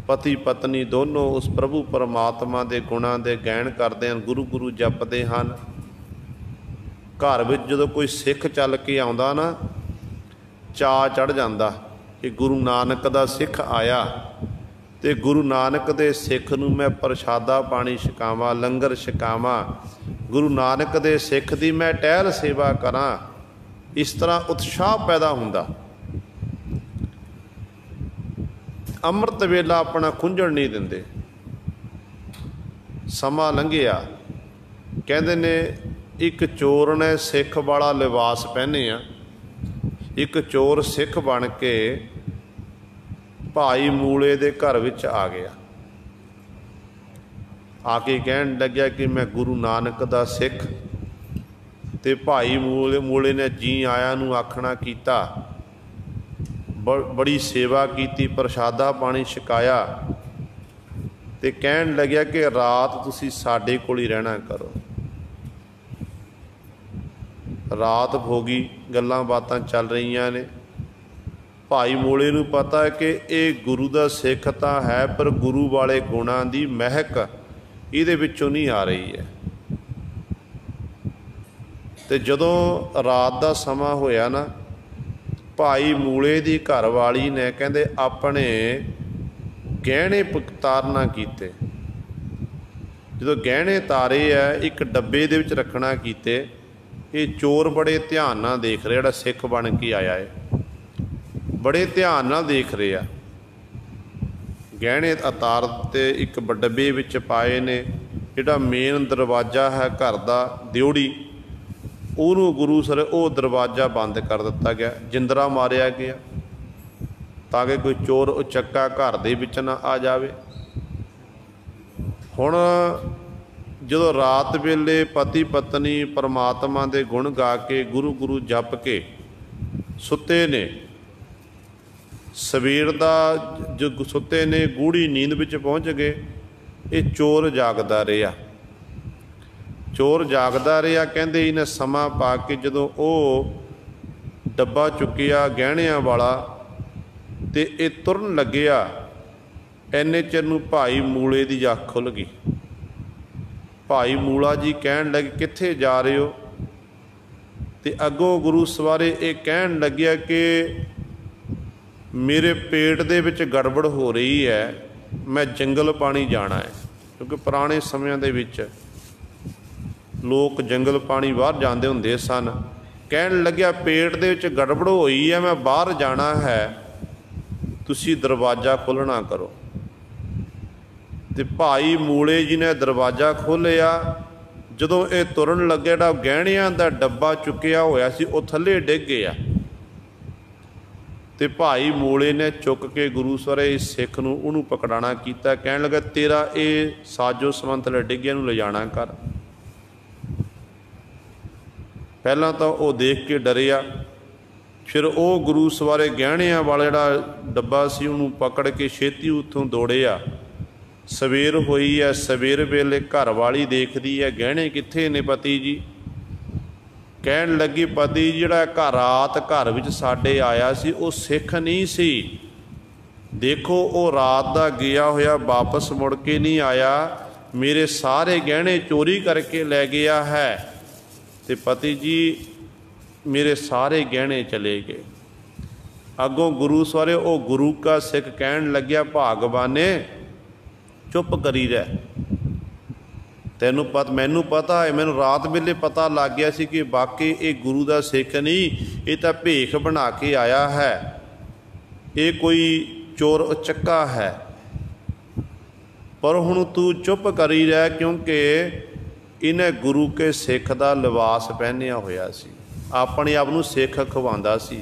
ਪਤੀ ਪਤਨੀ ਦੋਨੋਂ ਉਸ ਪ੍ਰਭੂ ਪਰਮਾਤਮਾ ਦੇ ਗੁਣਾਂ ਦੇ ਗਾਇਨ ਕਰਦੇ ਹਨ, ਗੁਰੂ ਗੁਰੂ ਜਪਦੇ ਹਨ। ਘਰ ਵਿੱਚ ਜਦੋਂ ਕੋਈ ਸਿੱਖ ਚੱਲ ਕੇ ਆਉਂਦਾ ਨਾ, ਚਾਅ ਚੜ੍ਹ ਜਾਂਦਾ ਕਿ ਗੁਰੂ ਨਾਨਕ ਦਾ ਸਿੱਖ ਆਇਆ, ਅਤੇ ਗੁਰੂ ਨਾਨਕ ਦੇ ਸਿੱਖ ਨੂੰ ਮੈਂ ਪ੍ਰਸ਼ਾਦਾ ਪਾਣੀ ਛਕਾਵਾਂ, ਲੰਗਰ ਛਕਾਵਾਂ, ਗੁਰੂ ਨਾਨਕ ਦੇ ਸਿੱਖ ਦੀ ਮੈਂ ਟਹਿਲ ਸੇਵਾ ਕਰਾਂ। ਇਸ ਤਰ੍ਹਾਂ ਉਤਸ਼ਾਹ ਪੈਦਾ ਹੁੰਦਾ। ਅੰਮ੍ਰਿਤ ਵੇਲਾ ਆਪਣਾ ਖੁੰਝਣ ਨਹੀਂ ਦਿੰਦੇ। ਸਮਾਂ ਲੰਘਿਆ, ਕਹਿੰਦੇ ਨੇ ਇੱਕ ਚੋਰ ਨੇ ਸਿੱਖ ਵਾਲਾ ਲਿਬਾਸ ਪਹਿਨਿਆ। ਇੱਕ ਚੋਰ ਸਿੱਖ ਬਣ ਕੇ ਭਾਈ ਮੂਲੇ ਦੇ ਘਰ ਵਿੱਚ ਆ ਗਿਆ। ਆ ਕੇ ਕਹਿਣ ਲੱਗਿਆ ਕਿ ਮੈਂ ਗੁਰੂ ਨਾਨਕ ਦਾ ਸਿੱਖ। ਅਤੇ ਭਾਈ ਮੂਲੇ ਨੇ ਜੀ ਆਇਆਂ ਨੂੰ ਆਖਣਾ ਕੀਤਾ, ਬੜੀ ਸੇਵਾ ਕੀਤੀ, ਪ੍ਰਸ਼ਾਦਾ ਪਾਣੀ ਛਕਾਇਆ, ਅਤੇ ਕਹਿਣ ਲੱਗਿਆ ਕਿ ਰਾਤ ਤੁਸੀਂ ਸਾਡੇ ਕੋਲ ਹੀ ਰਹਿਣਾ ਕਰੋ। ਰਾਤ ਹੋ ਗਈ, ਗੱਲਾਂ ਬਾਤਾਂ ਚੱਲ ਰਹੀਆਂ ਨੇ। ਭਾਈ ਮੂਲੇ ਨੂੰ ਪਤਾ ਹੈ ਕਿ ਇਹ ਗੁਰੂ ਦਾ ਸਿੱਖ ਤਾਂ ਹੈ, ਪਰ ਗੁਰੂ ਵਾਲੇ ਗੁਣਾਂ ਦੀ ਮਹਿਕ ਇਹਦੇ ਵਿੱਚੋਂ ਨਹੀਂ ਆ ਰਹੀ ਹੈ। ਅਤੇ ਜਦੋਂ ਰਾਤ ਦਾ ਸਮਾਂ ਹੋਇਆ ਨਾ, ਭਾਈ ਮੂਲੇ ਦੀ ਘਰਵਾਲੀ ਨੇ ਕਹਿੰਦੇ ਆਪਣੇ ਗਹਿਣੇ ਤਾਰਨਾ ਕੀਤੇ। ਜਦੋਂ ਗਹਿਣੇ ਤਾਰੇ ਹੈ, ਇੱਕ ਡੱਬੇ ਦੇ ਵਿੱਚ ਰੱਖਣਾ ਕੀਤੇ। ਇਹ ਚੋਰ ਬੜੇ ਧਿਆਨ ਨਾਲ ਦੇਖ ਰਿਹਾ, ਜਿਹੜਾ ਸਿੱਖ ਬਣ ਕੇ ਆਇਆ ਹੈ। बड़े ध्यान नाल देख रहे आ। गहने अतार ते एक डब्बे विच पाए ने। जिहड़ा मेन दरवाजा है घर दा दिउड़ी, ਉਹਨੂੰ गुरु सर वो दरवाज़ा बंद कर दिता गया, जिंदरा मारिया गया ताकि कोई चोर उचक्का घर दे विच ना आ जावे। हुण जदों रात वेले पति पत्नी परमात्मा दे गुण गा के गुरु गुरु जप के सुते ने, सवेर दा जो सुते ने गूढ़ी नींद विच पहुँच गए, ये चोर जागदा रहा। चोर जागदा रहा, कहंदे इन्हें समा पा के जदों वो डब्बा चुकिया गहणियां वाला ते ये तुरन लग्या, इन्ने चिर नूं भाई मूले दी अख खुल गई। भाई मूला जी कहण लगे कित्थे जा रहे हो? ते अगों गुरु सवारे ये कहण लग्या कि मेरे पेट दे विच गड़बड़ हो रही है, मैं जंगल पानी जाना है। क्योंकि पुराने समयां दे विच लोग जंगल पानी बाहर जाते होंदे सन। कहण लग्या पेट दे विच गड़बड़ होई है, मैं बाहर जाना है, तुसी दरवाज़ा खोलना करो। ते भाई मूले जी ने दरवाज़ा खोलिया। जदों ये तुरन लगे, जिहड़ा गहणियां दा डब्बा चुकिया होया सी वो थल्ले डिग गया। ते भाई मूले ने चुक के गुरु सरे इस सिख नूं उहनूं पकड़ाना कीता। कहण लगा तेरा ये साजो समान थल्ले डिग्गिया नूं लिजाणा कर। पहला तो वो देख के डरिया, फिर वो गुरु सवारे गहणियां वाला जिहड़ा डब्बा सी उहनूं पकड़ के छेती उत्थों दौड़िया। सवेर होई है, सवेर वेले घर वाली देखदी है गहणे कित्थे ने पति जी। कहण लगी पति जिहड़ा रात घर विच साडे आया सी वो सिख नहीं सी, देखो वो रात दा गया होया वापस मुड़ के नहीं आया, मेरे सारे गहणे चोरी करके लै गया है। ते पति जी मेरे सारे गहने चले गए। अगों गुरु सवारे वो गुरु का सिख कहण लग्या भागवाने चुप करी रह, मैनू पता है, मैनू रात वेले पता लग गया सी कि वाकई ये गुरु का सिख नहीं, ये तो भेख बना के आया है, ये कोई चोर उचक्का है। पर हुण तू चुप करी रह, क्योंकि इन्हें गुरु के सिख का लिबास पहनिया होया सी, अपने आप नूं सिख खवांदा सी।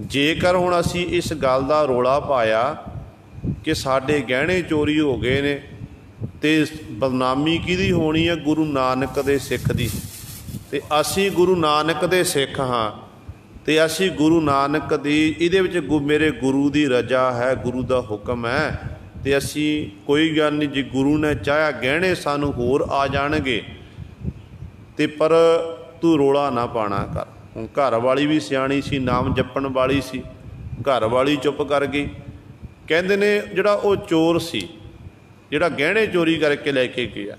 जेकर हुण असी इस गल का रोला पाया कि साडे गहणे चोरी हो गए ने, ते बदनामी किहदी होनी है? गुरु नानक दे सिख दी। ते असी गुरु नानक दे सिख हाँ, ते असी गुरु नानक दी इहदे विच मेरे गुरु दी रजा है, गुरु दा हुक्म है। ते असी कोई गल नहीं, जे गुरु ने चाह्या गहणे सानू होर आ जाणगे, ते पर तू रोला ना पाना कर। हुण घर वाली भी सियाणी सी, नाम जपण वाली सी, घर वाली चुप कर गई। कहंदे ने जिहड़ा वो चोर सी, जिहड़ा गहणे चोरी करके लैके गया,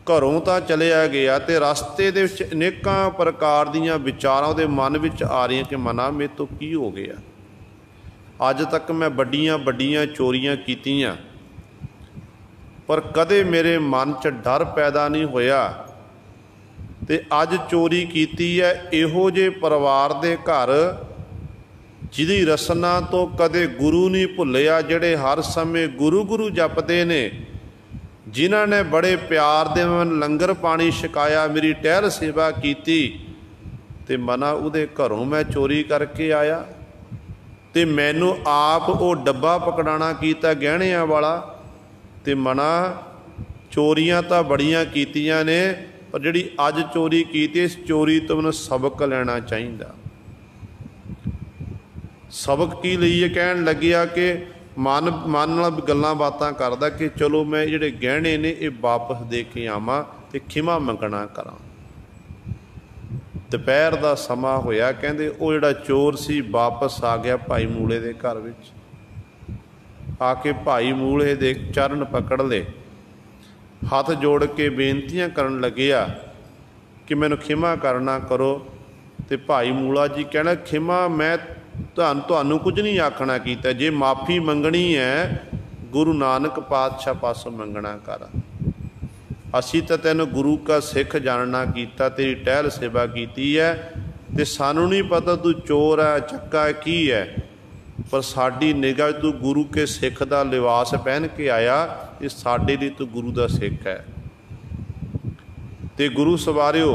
घरों तो चलिया गया, तो रस्ते दे विच अनेकां प्रकार दीयां विचारां उहदे मन विच आ रही कि मना मेरे तो की हो गया, अज तक मैं बड़ियां बड़ियां चोरियां कीतियां, पर कदे मेरे मन च डर पैदा नहीं होया। ते अज चोरी कीती है इहो जे परिवार दे घर जिहदी रसना तो कदे गुरु नहीं भुलिया, जिहड़े हर समय गुरु गुरु जपदे ने, जिन्हां ने बड़े प्यार दे मैनूं लंगर पानी छकाया, मेरी टहल सेवा कीती, ते मना उहदे घरों मैं चोरी करके आया, ते मैनू आप वो डब्बा पकड़ाना कीता गहणियां वाला, ते मना चोरियां तां बड़ियां कीतियां ने, पर जिहड़ी अज चोरी कीती, इस चोरी तो मैनूं सबक लेना चाहिए। सबक की लईए? कहण लग्या कि मन नाल गल्लां बातां करदा कि चलो मैं जिहड़े गहणे ने ये वापस दे के आवां ते खिमा मंगना करां। दोपहर का समा होया, कहंदे वो जिहड़ा चोर सी वापस आ गया भाई मूले दे घर विच। आके भाई मूले दे चरण पकड़ ले, हथ जोड़ के बेनतियां करन लगिया कि मैनूं खिमा करना करो। ते भाई मूला जी कहना खिमा मैं तुहानूं कुछ नहीं आखना कीता, जे माफ़ी मंगनी है गुरु नानक पातशाह पासों मंगना कर। असी तो तैनूं गुरु का सिख जानना कीता, तेरी टहल सेवा कीती है, ते सानूं नहीं पता तू चोर है चक्का है की है, पर साडी निगाह तू गुरु के सिख का लिबास पहन के आया, ये साडे लिए तू गुरु का सिख है। तो गुरु सवारिओ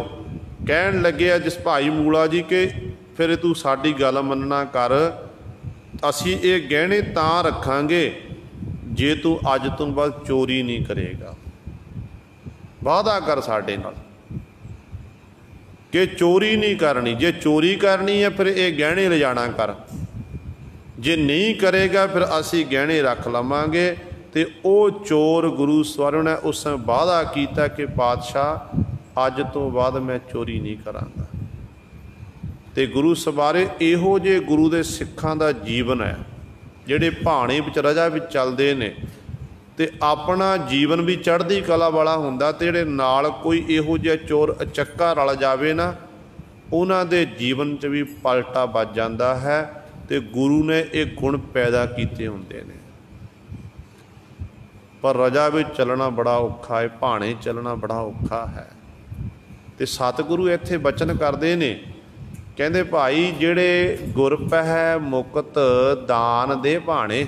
कहन लगे जिस भाई मूला जी के फिर तू साडी गल मनना कर, असी ये गहने तां रखांगे जे तू अज तो बाद चोरी नहीं करेगा। वादा कर साडे नाल कि चोरी नहीं करनी, जे चोरी करनी है फिर ये गहने ले जाना कर, जे नहीं करेगा फिर असी गहने रख लवांगे। तो वो चोर गुरु सवारों ने उस वादा किया कि पातशाह अज तो बाद मैं चोरी नहीं करांगा। तो गुरु सवारे इहो जे गुरु के सिखां दा जीवन है, जिहड़े भाणे विच रजा विच चलदे ने ते अपना जीवन भी चढ़दी कला वाला हुंदा, ते जिहड़े नाल कोई इहो जिहा चोर अचक्का रल जावे ना, उन्हां दे जीवन च भी पलटा वज जांदा है। ते गुरु ने एक गुण पैदा कीते हुंदे ने। पर रजा विच चलना बड़ा औखा है, भाणे चलना बड़ा औखा है। ते सतगुरु इत्थे बचन करदे ने, कहंदे भाई जिहड़े गुर पहै मुकत दान दे भाणे,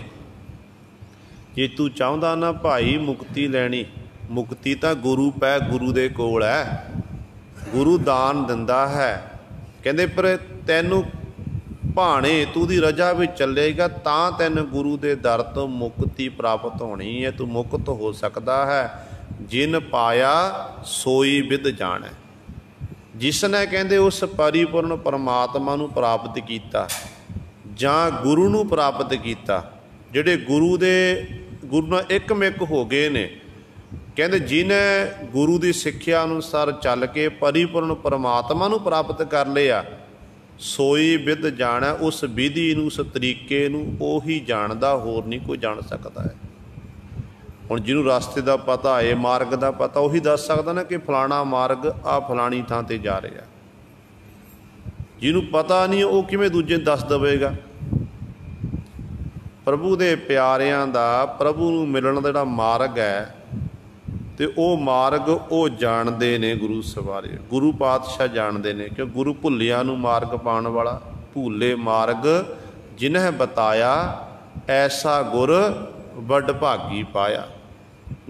जे तू चाहुंदा ना भाई मुक्ति लैनी, मुक्ति तां गुरु पै गुरु दे कोल है, गुरु दान दिंदा है। कहंदे पर तैनू भाणे तू दी रजा विच चलेगा तां तैनूं गुरु दे दर तो मुक्ति प्राप्त होनी है, तू मुक्त हो सकदा है। जिन पाया सोई विद जाणै, जिसने कहंदे उस परिपूर्ण परमात्मा नूं प्राप्त कीता जां गुरु नूं प्राप्त कीता, जिहड़े गुरु नाल एकमिक हो गए ने। कहंदे जिन्हें गुरु की सिक्ख्या अनुसार चल के परिपूर्ण परमात्मा नूं प्राप्त कर लिया, सोई विद जाणै, उस विधि नूं उस तरीके नूं ओही जाणदा, होर नहीं कोई जाण सकदा है। हुण जिन्हों रास्ते का पता है, मार्ग का पता, उही दस सकदा ना कि फलाना मार्ग आ फलानी थां ते जा रहा। जिन्हों पता नहीं वो किवें दूजे दस देवेगा। प्रभु दे प्यारियां दा प्रभु नूं मिलण दा जिहड़ा मार्ग है, तो वो मार्ग वो जानते ने गुरु सवारे, गुरु पातशाह जानते ने। क्यों गुरु भुलिया नूं मार्ग पाण वाला, भूले मार्ग जिन्हें बताया, ऐसा गुर वड भागी पाया।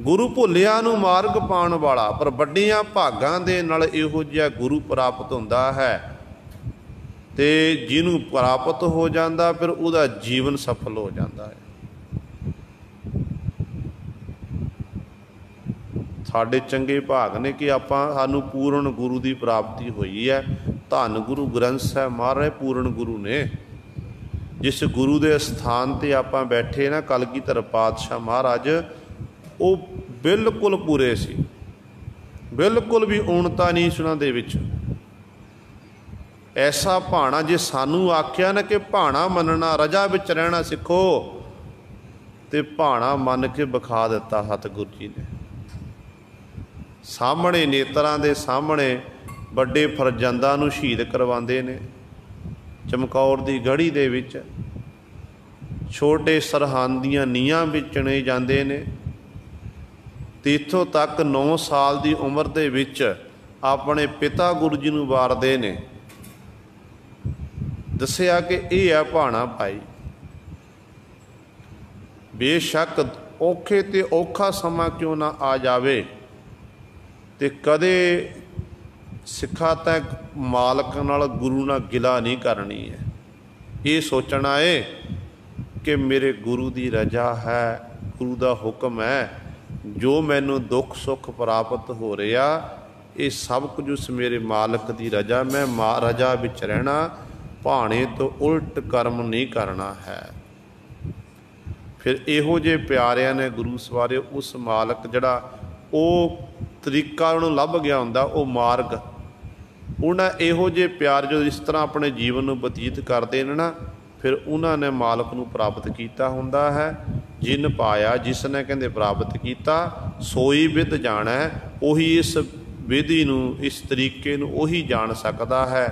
गुरु भुलिया नूं मार्ग पाण वाला, पर वड्डियां भागां दे नाल इहो जिहा गुरु प्राप्त हुंदा है। ते जिन्हों प्राप्त हो जाता फिर उहदा जीवन सफल हो जाता है। साडे चंगे भाग ने कि आपां सानूं पूर्ण गुरु की प्राप्ति हुई है। धन गुरु ग्रंथ साहिब महाराज पूर्ण गुरु ने। जिस गुरु के स्थान पर आपां बैठे ना, कलगीधर पातशाह महाराज, वो बिल्कुल पूरे सी, बिल्कुल भी ऊणता नहीं सी उन्हां दे विच। ऐसा भाणा जे सानू आख्या ना कि भाणा मनना, रजा विच रहना सिखो, ते भाणा मन के विखा दिता सतगुरु जी ने। सामने नेत्रां दे सामने बड़े फरजंदां नूं शहीद करवांदे ने। चमकौर दी गढ़ी दे विच छोटे सरहंद दीआं नीहां विचणे जांदे ने। ते इत्थों तक 9 साल की उम्र दे विच अपने पिता गुरु जी नूं वारदे ने। दसिया कि यह है भाणा भाई। बेशक औखे ते औखा समा क्यों ना आ जावे, ते कदे सिखा तक मालक नाल गुरु नाल गिला नहीं करनी है। ये सोचना है कि मेरे गुरु की रजा है, गुरु का हुक्म है, जो मैनू दुख सुख प्राप्त हो रहा, ये सब कुछ उस मेरे मालक की रजा, मैं रजा विच रहना, भाणे तो उल्ट कर्म नहीं करना है। फिर इहो जे प्यारिਆਂ ने गुरु सवारे उस मालक जड़ा वो तरीका उन्होंने लभ गया हुंदा, वो मार्ग उन्हें इहो जे प्यार जो इस तरह अपने जीवन में बतीत करते हैं ना, फिर उन्होंने मालक नूं प्राप्त किया हुंदा है। जिन पाया जिसने कहते प्राप्त किया, सोई विद जाना है, उही इस विधि नूं इस तरीके नूं उही जान सकता है,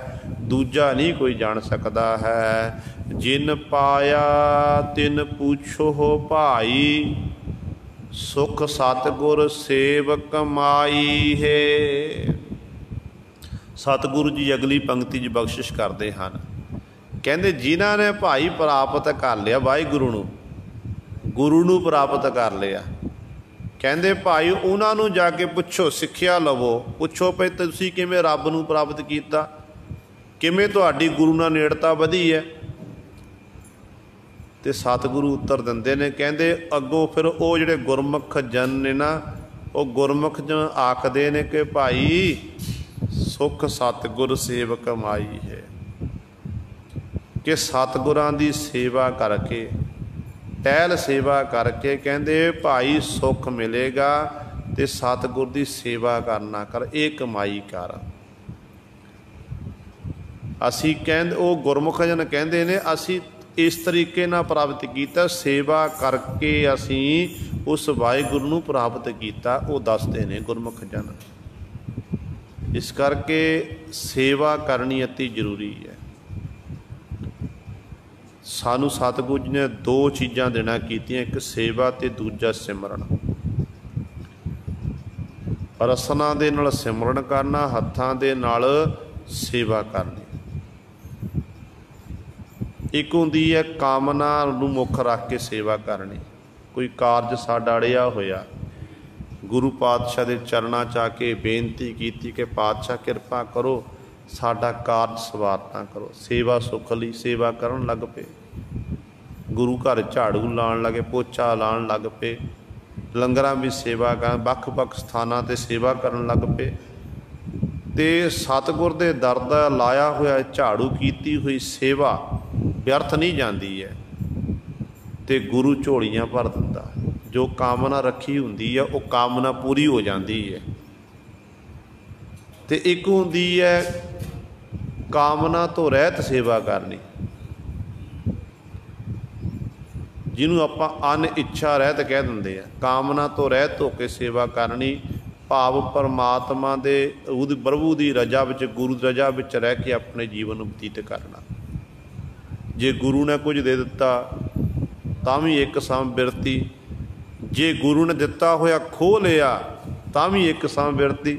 दूजा नहीं कोई जान सकता है। जिन पाया तिन पूछो हो भाई, सुख सतगुर सेव कमाई है। सतगुरु जी अगली पंक्ति च बख्शिश करते हैं, ਕਹਿੰਦੇ ਜਿਨ੍ਹਾਂ ਨੇ ਭਾਈ ਪ੍ਰਾਪਤ ਕਰ ਲਿਆ ਵਾਹਿਗੁਰੂ ਨੂੰ, ਗੁਰੂ ਨੂੰ ਪ੍ਰਾਪਤ ਕਰ ਲਿਆ, ਕਹਿੰਦੇ ਭਾਈ ਉਹਨਾਂ ਨੂੰ ਜਾ ਕੇ ਪੁੱਛੋ, ਸਿੱਖਿਆ ਲਵੋ, ਪੁੱਛੋ ਭਈ ਤੁਸੀਂ ਕਿਵੇਂ ਰੱਬ ਨੂੰ ਪ੍ਰਾਪਤ ਕੀਤਾ, ਕਿਵੇਂ ਤੁਹਾਡੀ ਗੁਰੂ ਨਾਲ ਨੇੜਤਾ ਵਧੀ ਹੈ। ਤੇ ਸਤਿਗੁਰੂ ਉੱਤਰ ਦਿੰਦੇ ਨੇ, ਕਹਿੰਦੇ ਅੱਗੋਂ ਫਿਰ ਉਹ ਜਿਹੜੇ ਗੁਰਮੁਖ ਜਨ ਨੇ ਨਾ, ਉਹ ਗੁਰਮੁਖ ਜਨ ਆਖਦੇ ਨੇ ਕਿ ਭਾਈ ਸੁਖ ਸਤਿਗੁਰ ਸੇਵਕ ਮਾਈ ਹੈ, ਕਿ ਸਤਿਗੁਰਾਂ ਦੀ ਸੇਵਾ ਕਰਕੇ, ਟਹਿਲ ਸੇਵਾ ਕਰਕੇ ਕਹਿੰਦੇ ਭਾਈ ਸੁੱਖ ਮਿਲੇਗਾ, ਤੇ ਸਤਿਗੁਰ ਦੀ ਸੇਵਾ ਕਰਨਾ ਕਰ, ਇਹ ਕਮਾਈ ਕਰ। ਅਸੀਂ ਕਹਿੰਦੇ, ਉਹ ਗੁਰਮੁਖ ਜਨ ਕਹਿੰਦੇ ਨੇ ਅਸੀਂ ਇਸ ਤਰੀਕੇ ਨਾਲ ਪ੍ਰਾਪਤ ਕੀਤਾ, ਸੇਵਾ ਕਰਕੇ ਅਸੀਂ ਉਸ ਵਾਹਿਗੁਰੂ ਨੂੰ ਪ੍ਰਾਪਤ ਕੀਤਾ, ਉਹ ਦੱਸਦੇ ਨੇ ਗੁਰਮੁਖ ਜਨ। ਇਸ ਕਰਕੇ ਸੇਵਾ ਕਰਨੀ ਅਤੀ ਜ਼ਰੂਰੀ ਹੈ। ਸਾਨੂੰ ਸਤਿਗੁਰੂ ਜੀ ਨੇ ਦੋ ਚੀਜ਼ਾਂ ਦੇਣਾ ਕੀਤੀਆਂ, ਇੱਕ ਸੇਵਾ ਤੇ ਦੂਜਾ ਸਿਮਰਨ। ਰਸਨਾ ਦੇ ਨਾਲ ਸਿਮਰਨ ਕਰਨਾ, ਹੱਥਾਂ ਦੇ ਨਾਲ ਸੇਵਾ ਕਰਨੀ। ਇੱਕ ਹੁੰਦੀ ਹੈ ਕਾਮਨਾ ਨੂੰ ਮੁੱਖ ਰੱਖ ਕੇ ਸੇਵਾ ਕਰਨੀ। ਕੋਈ ਕਾਰਜ ਸਾਡਾ ਅੜਿਆ ਹੋਇਆ, ਗੁਰੂ ਪਾਤਸ਼ਾਹ ਦੇ ਚਰਨਾਂ 'ਚ ਆ ਕੇ ਬੇਨਤੀ ਕੀਤੀ ਕਿ ਪਾਤਸ਼ਾਹ ਕਿਰਪਾ ਕਰੋ ਸਾਡਾ ਕਾਰਜ ਸਵਾਰਤਾ ਕਰੋ। ਸੇਵਾ ਸੁੱਖ ਲਈ ਸੇਵਾ ਕਰਨ ਲੱਗ ਪਏ, ਗੁਰੂ ਘਰ ਝਾੜੂ ਲਾਉਣ ਲੱਗੇ, ਪੋਚਾ ਲਾਉਣ ਲੱਗ ਪਏ, ਲੰਗਰਾਂ ਵਿੱਚ ਸੇਵਾ ਕਰਨ, ਵੱਖ ਵੱਖ ਸਥਾਨਾਂ 'ਤੇ ਸੇਵਾ ਕਰਨ ਲੱਗ ਪਏ। ਅਤੇ ਸਤਿਗੁਰ ਦੇ ਦਰ ਦਾ ਲਾਇਆ ਹੋਇਆ ਝਾੜੂ ਕੀਤੀ ਹੋਈ ਸੇਵਾ ਵਿਅਰਥ ਨਹੀਂ ਜਾਂਦੀ ਹੈ, ਅਤੇ ਗੁਰੂ ਝੋਲੀਆਂ ਭਰ ਦਿੰਦਾ। ਜੋ ਕਾਮਨਾ ਰੱਖੀ ਹੁੰਦੀ ਹੈ ਉਹ ਕਾਮਨਾ ਪੂਰੀ ਹੋ ਜਾਂਦੀ ਹੈ। ਅਤੇ ਇੱਕ ਹੁੰਦੀ ਹੈ ਕਾਮਨਾ ਤੋਂ ਰਹਿਤ ਸੇਵਾ ਕਰਨੀ, ਜਿਹਨੂੰ ਆਪਾਂ ਅਨ ਇੱਛਾ ਰਹਿਤ ਕਹਿ ਦਿੰਦੇ ਆ। ਕਾਮਨਾ ਤੋਂ ਰਹਿਤ ਹੋ ਕੇ ਸੇਵਾ ਕਰਨੀ, ਭਾਵ ਪਰਮਾਤਮਾ ਦੇ ਉਹਦੀ ਪ੍ਰਭੂ ਦੀ ਰਜਾ ਵਿੱਚ, ਗੁਰੂ ਦੀ ਰਜਾ ਵਿੱਚ ਰਹਿ ਕੇ ਆਪਣੇ ਜੀਵਨ ਨੂੰ ਬਤੀਤ ਕਰਨਾ। ਜੇ ਗੁਰੂ ਨੇ ਕੁਝ ਦੇ ਦਿੱਤਾ ਤਾਂ ਵੀ ਇੱਕ ਸਮ ਬਿਰਤੀ, ਜੇ ਗੁਰੂ ਨੇ ਦਿੱਤਾ ਹੋਇਆ ਖੋਹ ਲਿਆ ਤਾਂ ਵੀ ਇੱਕ ਸਮ ਬਿਰਤੀ।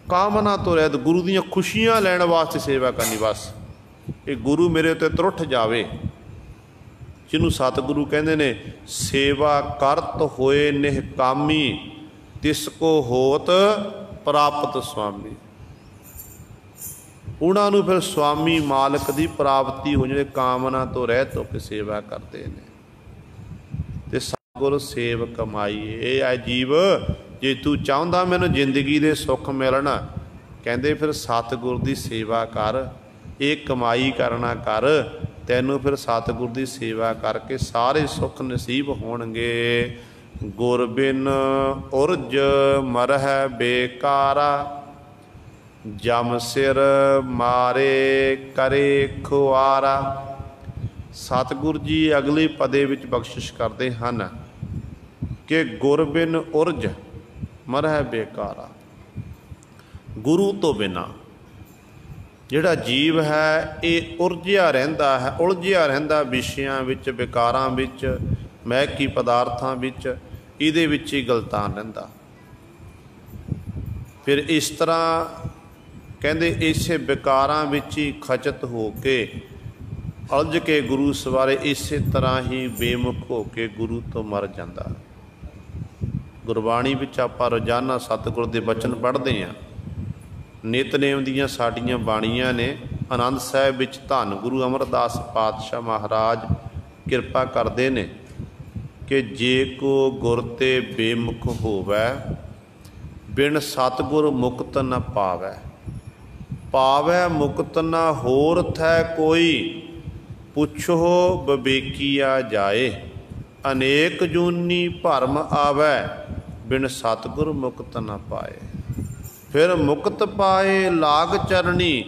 ਕਾਮਨਾ ਤੋਂ ਰਹਿਤ, ਗੁਰੂ ਦੀਆਂ ਖੁਸ਼ੀਆਂ ਲੈਣ ਵਾਸਤੇ ਸੇਵਾ ਕਰਨੀ। ਬਸ ਇਹ ਗੁਰੂ ਮੇਰੇ ਉੱਤੇ ਤਰੁੱਠ ਜਾਵੇ, ਜਿਹਨੂੰ ਸਤਿਗੁਰੂ ਕਹਿੰਦੇ ਨੇ ਸੇਵਾ ਕਰਤ ਹੋਏ ਨਿਹਕਾਮੀ, ਤਿਸ ਕੋ ਹੋਤ ਪ੍ਰਾਪਤ ਸੁਆਮੀ। ਉਹਨਾਂ ਨੂੰ ਫਿਰ ਸੁਆਮੀ ਮਾਲਕ ਦੀ ਪ੍ਰਾਪਤੀ ਹੋ ਜਿਹੜੇ ਕਾਮਨਾ ਤੋਂ ਰਹਿਤ ਹੋ ਕੇ ਸੇਵਾ ਕਰਦੇ ਨੇ। ਅਤੇ ਸਤਿਗੁਰ ਸੇਵ ਕਮਾਈ, ਇਹ ਹੈ ਜੀਵ ਜੇ ਤੂੰ ਚਾਹੁੰਦਾ ਮੈਨੂੰ ਜ਼ਿੰਦਗੀ ਦੇ ਸੁੱਖ ਮਿਲਣ, ਕਹਿੰਦੇ ਫਿਰ ਸਤਿਗੁਰ ਦੀ ਸੇਵਾ ਕਰ, ਇਹ ਕਮਾਈ ਕਰਨਾ ਕਰ, ਤੈਨੂੰ ਫਿਰ ਸਤਿਗੁਰ ਦੀ ਸੇਵਾ ਕਰਕੇ ਸਾਰੇ ਸੁੱਖ ਨਸੀਬ ਹੋਣਗੇ। ਗੁਰ ਬਿਨ ਉਰਜ ਮਰਹਿ ਬੇਕਾਰਾ, ਜਮ ਸਿਰ ਮਾਰੇ ਕਰੇ ਖੁਆਰਾ। ਸਤਿਗੁਰੂ ਜੀ ਅਗਲੇ ਪਦੇ ਵਿੱਚ ਬਖਸ਼ਿਸ਼ ਕਰਦੇ ਹਨ ਕਿ ਗੁਰ ਬਿਨ ਉਰਜ ਮਰਹਿ ਬੇਕਾਰਾ। ਗੁਰੂ ਤੋਂ ਬਿਨਾਂ ਜਿਹੜਾ ਜੀਵ ਹੈ ਇਹ ਉਰਜਿਆ ਰਹਿੰਦਾ ਹੈ, ਉਲਝਿਆ ਰਹਿੰਦਾ ਵਿਸ਼ਿਆਂ ਵਿੱਚ, ਵਿਕਾਰਾਂ ਵਿੱਚ, ਮਹਿਕੀ ਪਦਾਰਥਾਂ ਵਿੱਚ, ਇਹਦੇ ਵਿੱਚ ਹੀ ਗਲਤਾਨ ਰਹਿੰਦਾ। ਫਿਰ ਇਸ ਤਰ੍ਹਾਂ ਕਹਿੰਦੇ ਇਸੇ ਵਿਕਾਰਾਂ ਵਿੱਚ ਹੀ ਖਚਤ ਹੋ ਕੇ ਉਲਝ ਕੇ ਗੁਰੂ ਸਵਾਰੇ ਇਸੇ ਤਰ੍ਹਾਂ ਹੀ ਬੇਮੁਖ ਹੋ ਕੇ ਗੁਰੂ ਤੋਂ ਮਰ ਜਾਂਦਾ। ਗੁਰਬਾਣੀ ਵਿੱਚ ਆਪਾਂ ਰੋਜ਼ਾਨਾ ਸਤਿਗੁਰ ਦੇ ਬਚਨ ਪੜ੍ਹਦੇ ਹਾਂ। ਨਿਤਨੇਮ ਦੀਆਂ ਸਾਡੀਆਂ ਬਾਣੀਆਂ ਨੇ। ਆਨੰਦ ਸਾਹਿਬ ਵਿੱਚ ਧੰਨ ਗੁਰੂ ਅਮਰਦਾਸ ਪਾਤਸ਼ਾਹ ਮਹਾਰਾਜ ਕਿਰਪਾ ਕਰਦੇ ਨੇ ਕਿ ਜੇ ਕੋ ਗੁਰ ਤੇ ਬੇਮੁਖ ਹੋਵੈ, ਬਿਨ ਸਤਿਗੁਰ ਮੁਕਤ ਨ ਪਾਵੈ। ਪਾਵੈ ਮੁਕਤ ਨ ਹੋਰ ਥੈ ਕੋਈ, ਪੁੱਛੋ ਵਿਵੇਕੀਆ ਜਾਏ। ਅਨੇਕ ਜੂਨੀ ਭਰਮ ਆਵੈ, ਬਿਨ ਸਤਿਗੁਰ ਮੁਕਤ ਨ ਪਾਏ। ਫਿਰ ਮੁਕਤ ਪਾਏ ਲਾਗ ਚਰਣੀ,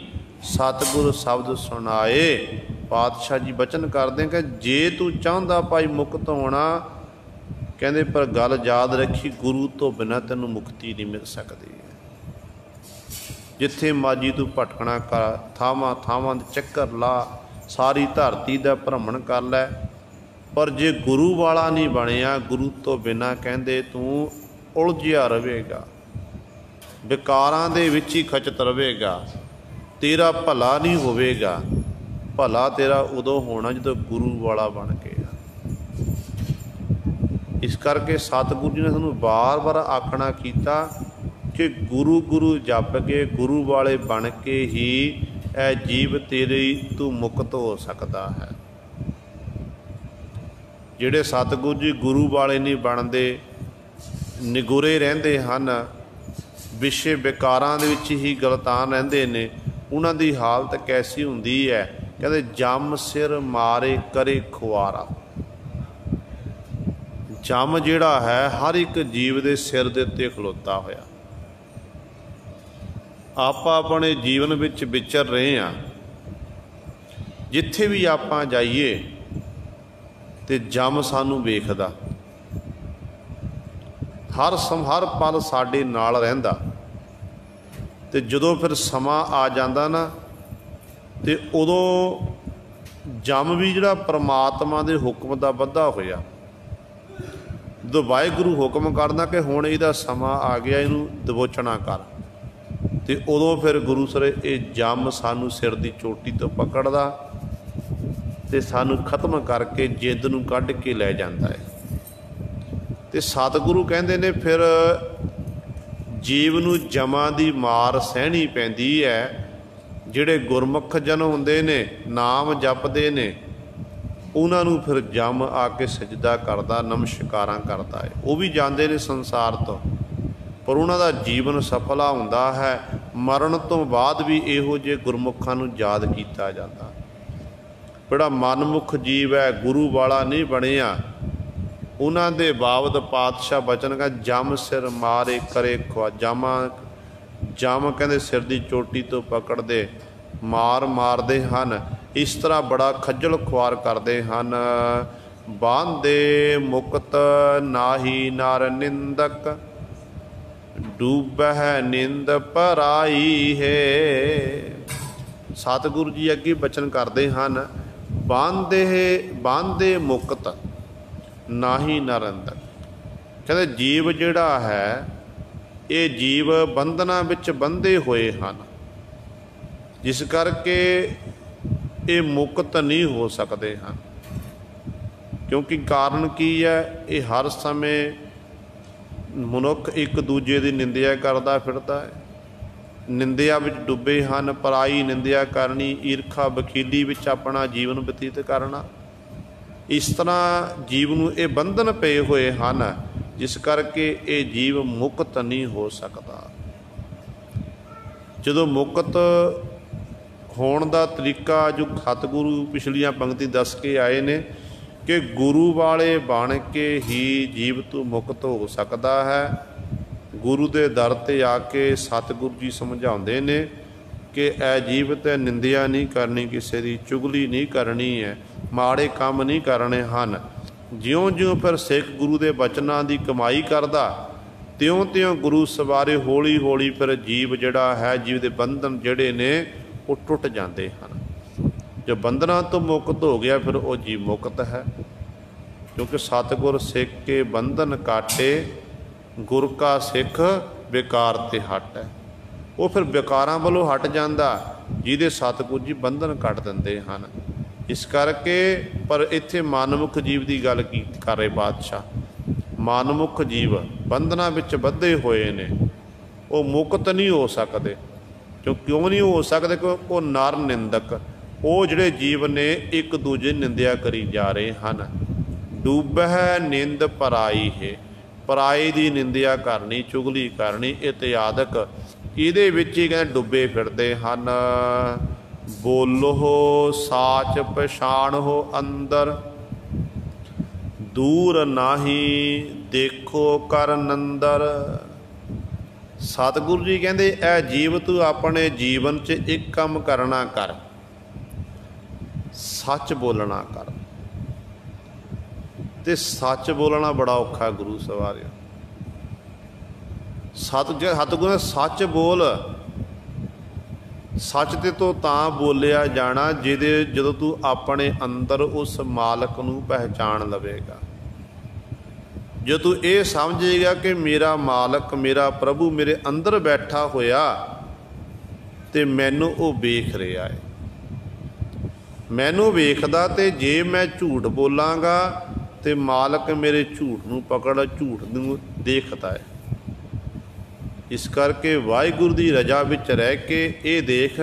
ਸਤਿਗੁਰ ਸ਼ਬਦ ਸੁਣਾਏ। ਪਾਤਸ਼ਾਹ ਜੀ ਬਚਨ ਕਰਦੇ ਕਿ ਜੇ ਤੂੰ ਚਾਹੁੰਦਾ ਭਾਈ ਮੁਕਤ ਹੋਣਾ, ਕਹਿੰਦੇ ਪਰ ਗੱਲ ਯਾਦ ਰੱਖੀ ਗੁਰੂ ਤੋਂ ਬਿਨਾਂ ਤੈਨੂੰ ਮੁਕਤੀ ਨਹੀਂ ਮਿਲ ਸਕਦੀ। ਜਿੱਥੇ ਮਰਜੀ ਤੂੰ ਭਟਕਣਾ ਕਰ, ਥਾਵਾਂ ਥਾਵਾਂ ਦੇ ਚੱਕਰ ਲਾ, ਸਾਰੀ ਧਰਤੀ ਦਾ ਭ੍ਰਮਣ ਕਰ ਲੈ, ਪਰ ਜੇ ਗੁਰੂ ਵਾਲਾ ਨਹੀਂ ਬਣਿਆ, ਗੁਰੂ ਤੋਂ ਬਿਨਾਂ ਕਹਿੰਦੇ ਤੂੰ ਉਲਝਿਆ ਰਹੇਗਾ, ਵਿਕਾਰਾਂ ਦੇ ਵਿੱਚ ਹੀ ਖਚਤ ਰਹੇਗਾ। तेरा भला नहीं होवेगा। भला तेरा उदों होना जो गुरु वाला बन के। इस करके सतगुरु जी ने सानू बार बार आखना कीता कि गुरु गुरु जप के गुरु वाले बन के ही ए जीव तेरे तू मुक्त हो सकता है। जिहड़े सतगुरु जी गुरु वाले नहीं बनते, निगुरे रहंदे हन, विषे विकारां दे विच ही गलतान रहिंदे ने, उन्हां दी हालत कैसी हुंदी है? कहते जम सिर मारे करे खुआरा। जम जिहड़ा है हर एक जीव दे सिर दे उत्ते खलोता होया। आपां अपने जीवन विच विचर रहे हैं, जिथे भी आपां जाइए ते जम सानू वेखदा, हर पल साडे नाल रहिंदा। ते जदों फिर समा आ जांदा ना, ते उदों जम भी जिहड़ा परमात्मा दे हुक्म दा बद्धा होया, जो वाहिगुरू हुक्म करदा कि हुण इहदा समा आ गया, इहनूं दबोचना कर, ते उदों फिर गुरु सर ये जम सानू सिर दी चोटी तो पकड़दा ते सानू खत्म करके जिद नूं कढ के लै जांदा है। ते सतगुरु कहंदे ने फिर जीव नूं जमां दी मार सहनी पैंदी है। जिहड़े गुरमुख जन हुंदे ने, नाम जपदे ने, उन्हां नूं फिर जम आके सजदा करदा, नमस्कारां करदा है। वो भी जांदे ने संसार तो, पर उन्हां दा जीवन सफला हुंदा है। मरण तो बाद भी इहो जे गुरमुखां नूं याद कीता जांदा। जिहड़ा मनमुख जीव है, गुरु वाला नहीं बणिया, उन्हां दे बाबत पातशाह बचन का जम सिर मारे करे खुआ। जम कहंदे सिर दी चोटी तो पकड़दे, मार मारदे हन। इस तरह बड़ा खज्जल खुआर करते हैं। बांधे मुक्त नाही नर निंदक, डूबह निंद पराई है। सतगुरु जी अगे बचन करते हैं, बांधे मुक्त नाही नर निंदक। कहते जीव जिहड़ा है, ये जीव बंधना विच बंधे हुए हैं, जिस करके ये मुक्त नहीं हो सकते हैं। क्योंकि कारण की है, ये हर समय मनुख एक दूजे की निंदिया करता फिरता है, निंदिया विच डुबे हैं। पराई निंदिया करनी, ईरखा वकीली विच अपना जीवन बतीत करना, इस तरह जीव नूं ये बंधन पे हुए हैं, जिस करके ये जीव मुक्त नहीं हो सकता। जदों मुक्त होने का तरीका जो सतगुरु पिछलियां पंक्ति दस के आए ने कि गुरु वाले बन के ही जीव तो मुक्त हो सकता है। गुरु के दर ते आके सतगुरु जी समझाते ने कि ए जीव ते निंदिया नहीं करनी, किसी की चुगली नहीं करनी है, माड़े काम नहीं करने हैं। ज्यों ज्यों फिर सिख गुरु के बचनों की कमाई करदा, त्यों त्यों गुरु सवारे हौली हौली फिर जीव जिहड़ा है, जीव के बंधन जिहड़े ने वो टुट जाते हैं। जो बंधना तो मुक्त हो गया, फिर वो जीव मुक्त है। क्योंकि सतगुर सिख के बंधन काटे, गुर का सिख बेकार ते हट है। वो फिर बेकारां वालों हट जाता, जिहदे सतगुर जी बंधन कट दिंदे हैं। इस करके पर इत्थे मनमुख जीव की गल की कर रहे पातशाह। मनमुख जीव बंधना विच बंधे हुए ने, वो मुक्त नहीं हो सकते। क्यों नहीं हो सकते? क्योंकि वो नर निंदक, वो जिहड़े जीव ने एक दूजे निंदिया करी जा रहे हैं। डूबह निंद पराई है, पराई की निंदिया करनी, चुगली करनी, इत्यादक इहदे विच ही कहंदे डुबे फिरदे हन। बोलो साच पछाण हो अंदर, दूर नाही देखो कर नंदर। सतगुरु जी कहते ए जीव तू अपने जीवन च एक काम करना कर, सच बोलना कर। ते सच बोलना बड़ा औखा गुरु सवारिया। सतगुरु ने सच बोल, सच ते तो तां बोलिया जाना जदों तू अपने अंदर उस मालक नूं पहचान लवेगा। जो तू ये समझेगा कि मेरा मालक, मेरा प्रभु मेरे अंदर बैठा होया, ਤੇ ਮੈਨੂੰ ਉਹ ਵੇਖ ਰਿਹਾ ਹੈ। ਮੈਨੂੰ ਵੇਖਦਾ, ਤੇ ਜੇ ਮੈਂ ਝੂਠ ਬੋਲਾਂਗਾ ਤੇ ਮਾਲਕ ਮੇਰੇ ਝੂਠ ਨੂੰ ਪਕੜ, ਝੂਠ ਨੂੰ ਦੇਖਦਾ ਹੈ। ਇਸ ਕਰਕੇ ਵਾਹਿਗੁਰੂ ਦੀ ਰਜ਼ਾ ਵਿੱਚ ਰਹਿ ਕੇ ਇਹ ਦੇਖ,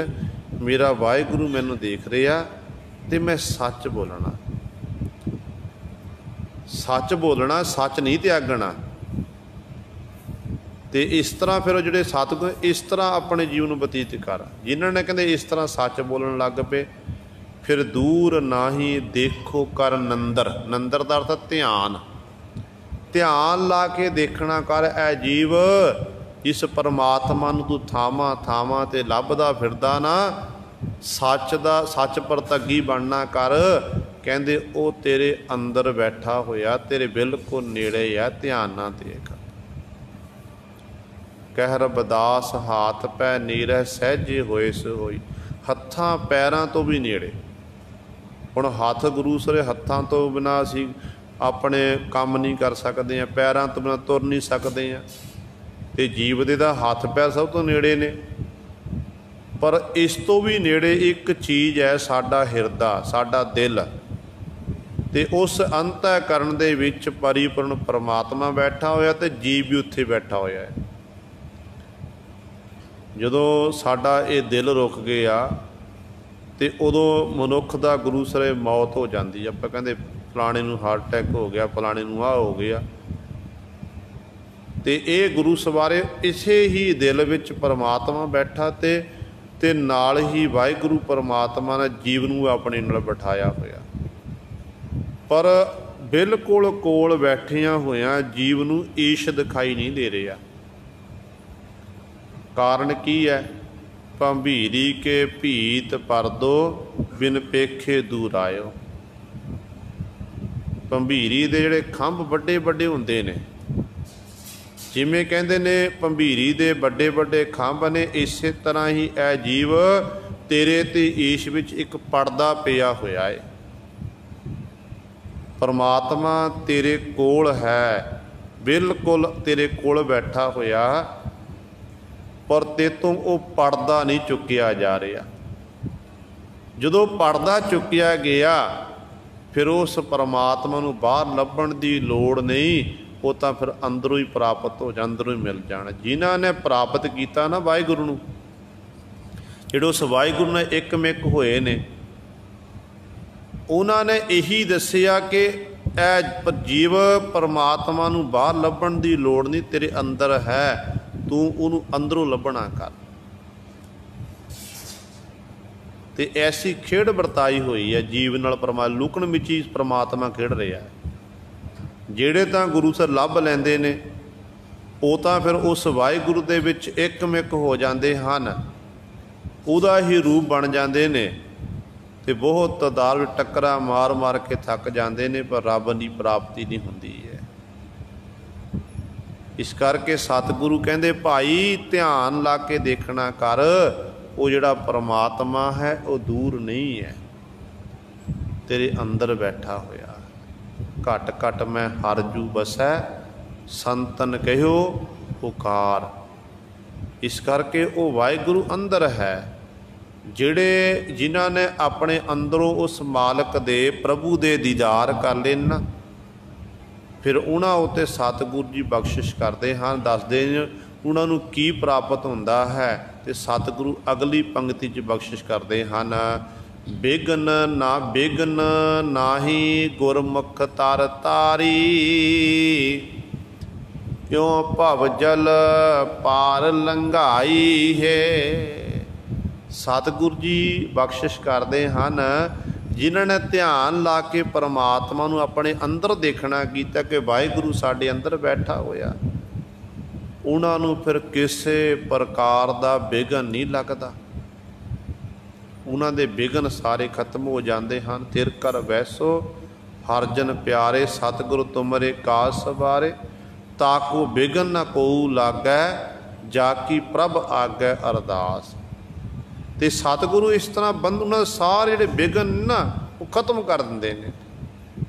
ਮੇਰਾ ਵਾਹਿਗੁਰੂ ਮੈਨੂੰ ਦੇਖ ਰਿਹਾ ਤੇ ਮੈਂ ਸੱਚ ਬੋਲਣਾ, ਸੱਚ ਬੋਲਣਾ, ਸੱਚ ਨਹੀਂ ਤਿਆਗਣਾ। ਤੇ ਇਸ ਤਰ੍ਹਾਂ ਫਿਰ ਉਹ ਜਿਹੜੇ ਸਤਿਗੁਰ ਇਸ ਤਰ੍ਹਾਂ ਆਪਣੇ ਜੀਵਨ ਨੂੰ ਬਤੀਤ ਕਰ, ਜਿਨ੍ਹਾਂ ਨੇ ਕਹਿੰਦੇ ਇਸ ਤਰ੍ਹਾਂ ਸੱਚ ਬੋਲਣ ਲੱਗ ਪਏ, ਫਿਰ ਦੂਰ ਨਾਹੀ ਦੇਖੋ ਕਰ ਨੰਦਰ। ਨੰਦਰ ਦਾ ਅਰਥ ਧਿਆਨ, ਧਿਆਨ ਲਾ ਕੇ ਦੇਖਣਾ ਕਰ ਐ ਜੀਵ, ਇਸ ਪਰਮਾਤਮਾ ਨੂੰ ਤੂੰ ਥਾਵਾਂ ਥਾਵਾਂ ਤੇ ਲੱਭਦਾ ਫਿਰਦਾ ਨਾ, ਸੱਚ ਦਾ ਸੱਚ ਪ੍ਰਤੱਗੀ ਬਣਨਾ ਕਰ। ਕਹਿੰਦੇ ਉਹ ਤੇਰੇ ਅੰਦਰ ਬੈਠਾ ਹੋਇਆ, ਤੇਰੇ ਬਿਲਕੁਲ ਨੇੜੇ ਆ, ਧਿਆਨ ਨਾਲ ਦੇਖ। ਕਹਿ ਰਬਦਾਸ ਹਾਥ ਪੈ ਨੀਰਹਿ ਸਹਿਜੇ ਹੋਏ ਸੋ ਹੋਈ। ਹੱਥਾਂ ਪੈਰਾਂ ਤੋਂ ਵੀ ਨੇੜੇ। ਹੁਣ ਹੱਥ ਗੁਰੂ ਸਰੇ, ਹੱਥਾਂ ਤੋਂ ਬਿਨਾਂ ਅਸੀਂ ਆਪਣੇ ਕੰਮ ਨਹੀਂ ਕਰ ਸਕਦੇ ਹਾਂ, ਪੈਰਾਂ ਤੋਂ ਬਿਨਾਂ ਤੁਰ ਨਹੀਂ ਸਕਦੇ ਹਾਂ, ਤੇ ਜੀਵ ਦੇ ਤਾਂ ਹੱਥ ਪੈਰ ਸਭ ਤੋਂ ਨੇੜੇ ਨੇ। ਪਰ ਇਸ ਤੋਂ ਵੀ ਨੇੜੇ ਇੱਕ ਚੀਜ਼ ਹੈ, ਸਾਡਾ ਹਿਰਦਾ, ਸਾਡਾ ਦਿਲ। ਤੇ ਉਸ ਅੰਤःਕਰਨ ਦੇ ਵਿੱਚ ਪਰਿਪੂਰਨ ਪਰਮਾਤਮਾ ਬੈਠਾ ਹੋਇਆ ਤੇ ਜੀਵ ਵੀ ਉੱਥੇ ਬੈਠਾ ਹੋਇਆ ਹੈ। ਜਦੋਂ ਸਾਡਾ ਇਹ ਦਿਲ ਰੁਕ ਗਿਆ ਤੇ ਉਦੋਂ ਮਨੁੱਖ ਦਾ ਗੁਰੂ ਸਰੇ ਮੌਤ ਹੋ ਜਾਂਦੀ। ਆਪਾਂ ਕਹਿੰਦੇ ਫਲਾਣੇ ਨੂੰ ਹਾਰਟ ਅਟੈਕ ਹੋ ਗਿਆ, ਫਲਾਣੇ ਨੂੰ ਆਹ ਹੋ ਗਿਆ। ਤੇ ਇਹ ਗੁਰੂ ਸਵਾਰੇ ਇਸੇ ਹੀ ਦਿਲ ਵਿੱਚ ਪਰਮਾਤਮਾ ਬੈਠਾ ਤੇ ਨਾਲ ਹੀ ਵਾਹਿਗੁਰੂ ਪਰਮਾਤਮਾ ਨੇ ਜੀਵ ਨੂੰ ਆਪਣੇ ਨਾਲ ਬਿਠਾਇਆ ਹੋਇਆ। ਪਰ ਬਿਲਕੁਲ ਕੋਲ ਬੈਠਿਆਂ ਹੋਇਆਂ ਜੀਵ ਨੂੰ ਈਸ਼ ਦਿਖਾਈ ਨਹੀਂ ਦੇ ਰਿਹਾ। ਕਾਰਨ ਕੀ ਹੈ? ਭੰਭੀਰੀ ਕੇ ਭੀਤ ਪਰਦੋ ਬਿਨ ਪੇਖੇ ਦੂਰ ਆਇਓ। ਭੰਭੀਰੀ ਦੇ ਜਿਹੜੇ ਖੰਭ ਵੱਡੇ ਵੱਡੇ ਹੁੰਦੇ ਨੇ, ਜਿਵੇਂ ਕਹਿੰਦੇ ਨੇ ਭੰਭੀਰੀ ਦੇ ਵੱਡੇ ਵੱਡੇ ਖੰਭ ਨੇ, ਇਸੇ ਤਰ੍ਹਾਂ ਹੀ ਇਹ ਜੀਵ ਤੇਰੇ ਤੇ ਈਸ਼ ਵਿੱਚ ਇੱਕ ਪਰਦਾ ਪਿਆ ਹੋਇਆ ਹੈ। ਪਰਮਾਤਮਾ ਤੇਰੇ ਕੋਲ ਹੈ, ਬਿਲਕੁਲ ਤੇਰੇ ਕੋਲ ਬੈਠਾ ਹੋਇਆ, ਪਰ ਤੇਤੋਂ ਉਹ ਪਰਦਾ ਨਹੀਂ ਚੁੱਕਿਆ ਜਾ ਰਿਹਾ। ਜਦੋਂ ਪਰਦਾ ਚੁੱਕਿਆ ਗਿਆ, ਫਿਰ ਉਸ ਪਰਮਾਤਮਾ ਨੂੰ ਬਾਹਰ ਲੱਭਣ ਦੀ ਲੋੜ ਨਹੀਂ, ਉਹ ਤਾਂ ਫਿਰ ਅੰਦਰੋਂ ਹੀ ਪ੍ਰਾਪਤ ਹੋ ਜਾ, ਅੰਦਰੋਂ ਹੀ ਮਿਲ ਜਾਣਾ। ਜਿਨ੍ਹਾਂ ਨੇ ਪ੍ਰਾਪਤ ਕੀਤਾ ਨਾ ਵਾਹਿਗੁਰੂ ਨੂੰ, ਜਿਹੜੇ ਉਸ ਵਾਹਿਗੁਰੂ ਨਾਲ ਇੱਕਮਿਕ ਹੋਏ ਨੇ, ਉਹਨਾਂ ਨੇ ਇਹੀ ਦੱਸਿਆ ਕਿ ਇਹ ਜੀਵ ਪਰਮਾਤਮਾ ਨੂੰ ਬਾਹਰ ਲੱਭਣ ਦੀ ਲੋੜ ਨਹੀਂ, ਤੇਰੇ ਅੰਦਰ ਹੈ, ਤੂੰ ਉਹਨੂੰ ਅੰਦਰੋਂ ਲੱਭਣਾ ਕਰ। ਤੇ ਐਸੀ ਖੇਡ ਵਰਤਾਈ ਹੋਈ ਹੈ ਜੀਵ ਨਾਲ, ਲੁਕਣ ਵਿੱਚ ਹੀ ਪਰਮਾਤਮਾ ਖੇਡ ਰਿਹਾ ਹੈ। ਜਿਹੜੇ ਤਾਂ ਗੁਰੂ ਸਰ ਲੱਭ ਲੈਂਦੇ ਨੇ, ਉਹ ਤਾਂ ਫਿਰ ਉਸ ਵਾਹਿਗੁਰੂ ਦੇ ਵਿੱਚ ਇੱਕਮਿਕ ਹੋ ਜਾਂਦੇ ਹਨ, ਉਹਦਾ ਹੀ ਰੂਪ ਬਣ ਜਾਂਦੇ ਨੇ, ਤੇ ਬਹੁਤ ਤਾਦਾਦ ਟੱਕਰਾਂ ਮਾਰ ਮਾਰ ਕੇ ਥੱਕ ਜਾਂਦੇ ਨੇ, ਪਰ ਰੱਬ ਦੀ ਪ੍ਰਾਪਤੀ ਨਹੀਂ ਹੁੰਦੀ ਹੈ। ਇਸ ਕਰਕੇ ਸਤਿਗੁਰੂ ਕਹਿੰਦੇ ਭਾਈ ਧਿਆਨ ਲਾ ਕੇ ਦੇਖਣਾ ਕਰ, ਉਹ ਜਿਹੜਾ ਪਰਮਾਤਮਾ ਹੈ ਉਹ ਦੂਰ ਨਹੀਂ ਹੈ, ਤੇਰੇ ਅੰਦਰ ਬੈਠਾ ਹੋਇਆ। ਘਟ ਘਟ ਮੈਂ ਹਰ ਜੂ ਬਸੈ, ਸੰਤਨ ਕਹਿਓ ਪੁਕਾਰ। ਇਸ ਕਰਕੇ ਉਹ ਵਾਹਿਗੁਰੂ ਅੰਦਰ ਹੈ। ਜਿਨ੍ਹਾਂ ਨੇ ਆਪਣੇ ਅੰਦਰੋਂ ਉਸ ਮਾਲਕ ਦੇ, ਪ੍ਰਭੂ ਦੇ ਦੀਦਾਰ ਕਰ ਲੈਣ, ਫਿਰ ਉਹਨਾਂ ਉੱਤੇ ਸਤਿਗੁਰੂ ਜੀ ਬਖਸ਼ਿਸ਼ ਕਰਦੇ ਹਨ, ਦੱਸਦੇ ਨੇ ਉਹਨਾਂ ਨੂੰ ਕੀ ਪ੍ਰਾਪਤ ਹੁੰਦਾ ਹੈ। ਤੇ ਸਤਿਗੁਰੂ ਅਗਲੀ ਪੰਕਤੀ 'ਚ ਬਖਸ਼ਿਸ਼ ਕਰਦੇ ਹਨ, ਬਿਘਨ ਨਾ ਬਿਘਨ ਨਾਹੀ ਗੁਰਮੁਖ ਤਰ ਤਾਰੀ, ਕਿਉਂ ਭਵ ਜਲ ਪਾਰ ਲੰਘਾਈ ਹੈ। ਸਤਿਗੁਰੂ ਜੀ ਬਖਸ਼ਿਸ਼ ਕਰਦੇ ਹਨ, ਜਿਨ੍ਹਾਂ ਨੇ ਧਿਆਨ ਲਾ ਕੇ ਪਰਮਾਤਮਾ ਨੂੰ ਆਪਣੇ ਅੰਦਰ ਦੇਖਣਾ ਕੀਤਾ ਕਿ ਵਾਹਿਗੁਰੂ ਸਾਡੇ ਅੰਦਰ ਬੈਠਾ ਹੋਇਆ, ਉਹਨਾਂ ਨੂੰ ਫਿਰ ਕਿਸੇ ਪ੍ਰਕਾਰ ਦਾ ਵਿਘਨ ਨਹੀਂ ਲੱਗਦਾ। ਉਹਨਾਂ ਦੇ ਵਿਘਨ ਸਾਰੇ ਖਤਮ ਹੋ ਜਾਂਦੇ ਹਨ। ਥਿਰ ਕਰ ਵੈਸੋ ਹਰ ਜਨ ਪਿਆਰੇ, ਸਤਿਗੁਰੂ ਤੁਮਰੇ ਕਾਜ ਸਵਾਰੇ, ਤਾਕੋ ਵਿਘਨ ਨਾ ਕੋਊ ਲਾਗੈ, ਜਾ ਕੀ ਪ੍ਰਭ ਆਗੈ ਅਰਦਾਸ। ਤੇ ਸਤਿਗੁਰੂ ਇਸ ਤਰ੍ਹਾਂ ਉਹਨਾਂ ਦੇ ਸਾਰੇ ਜਿਹੜੇ ਵਿਘਨ ਨਾ ਉਹ ਖਤਮ ਕਰ ਦਿੰਦੇ ਨੇ,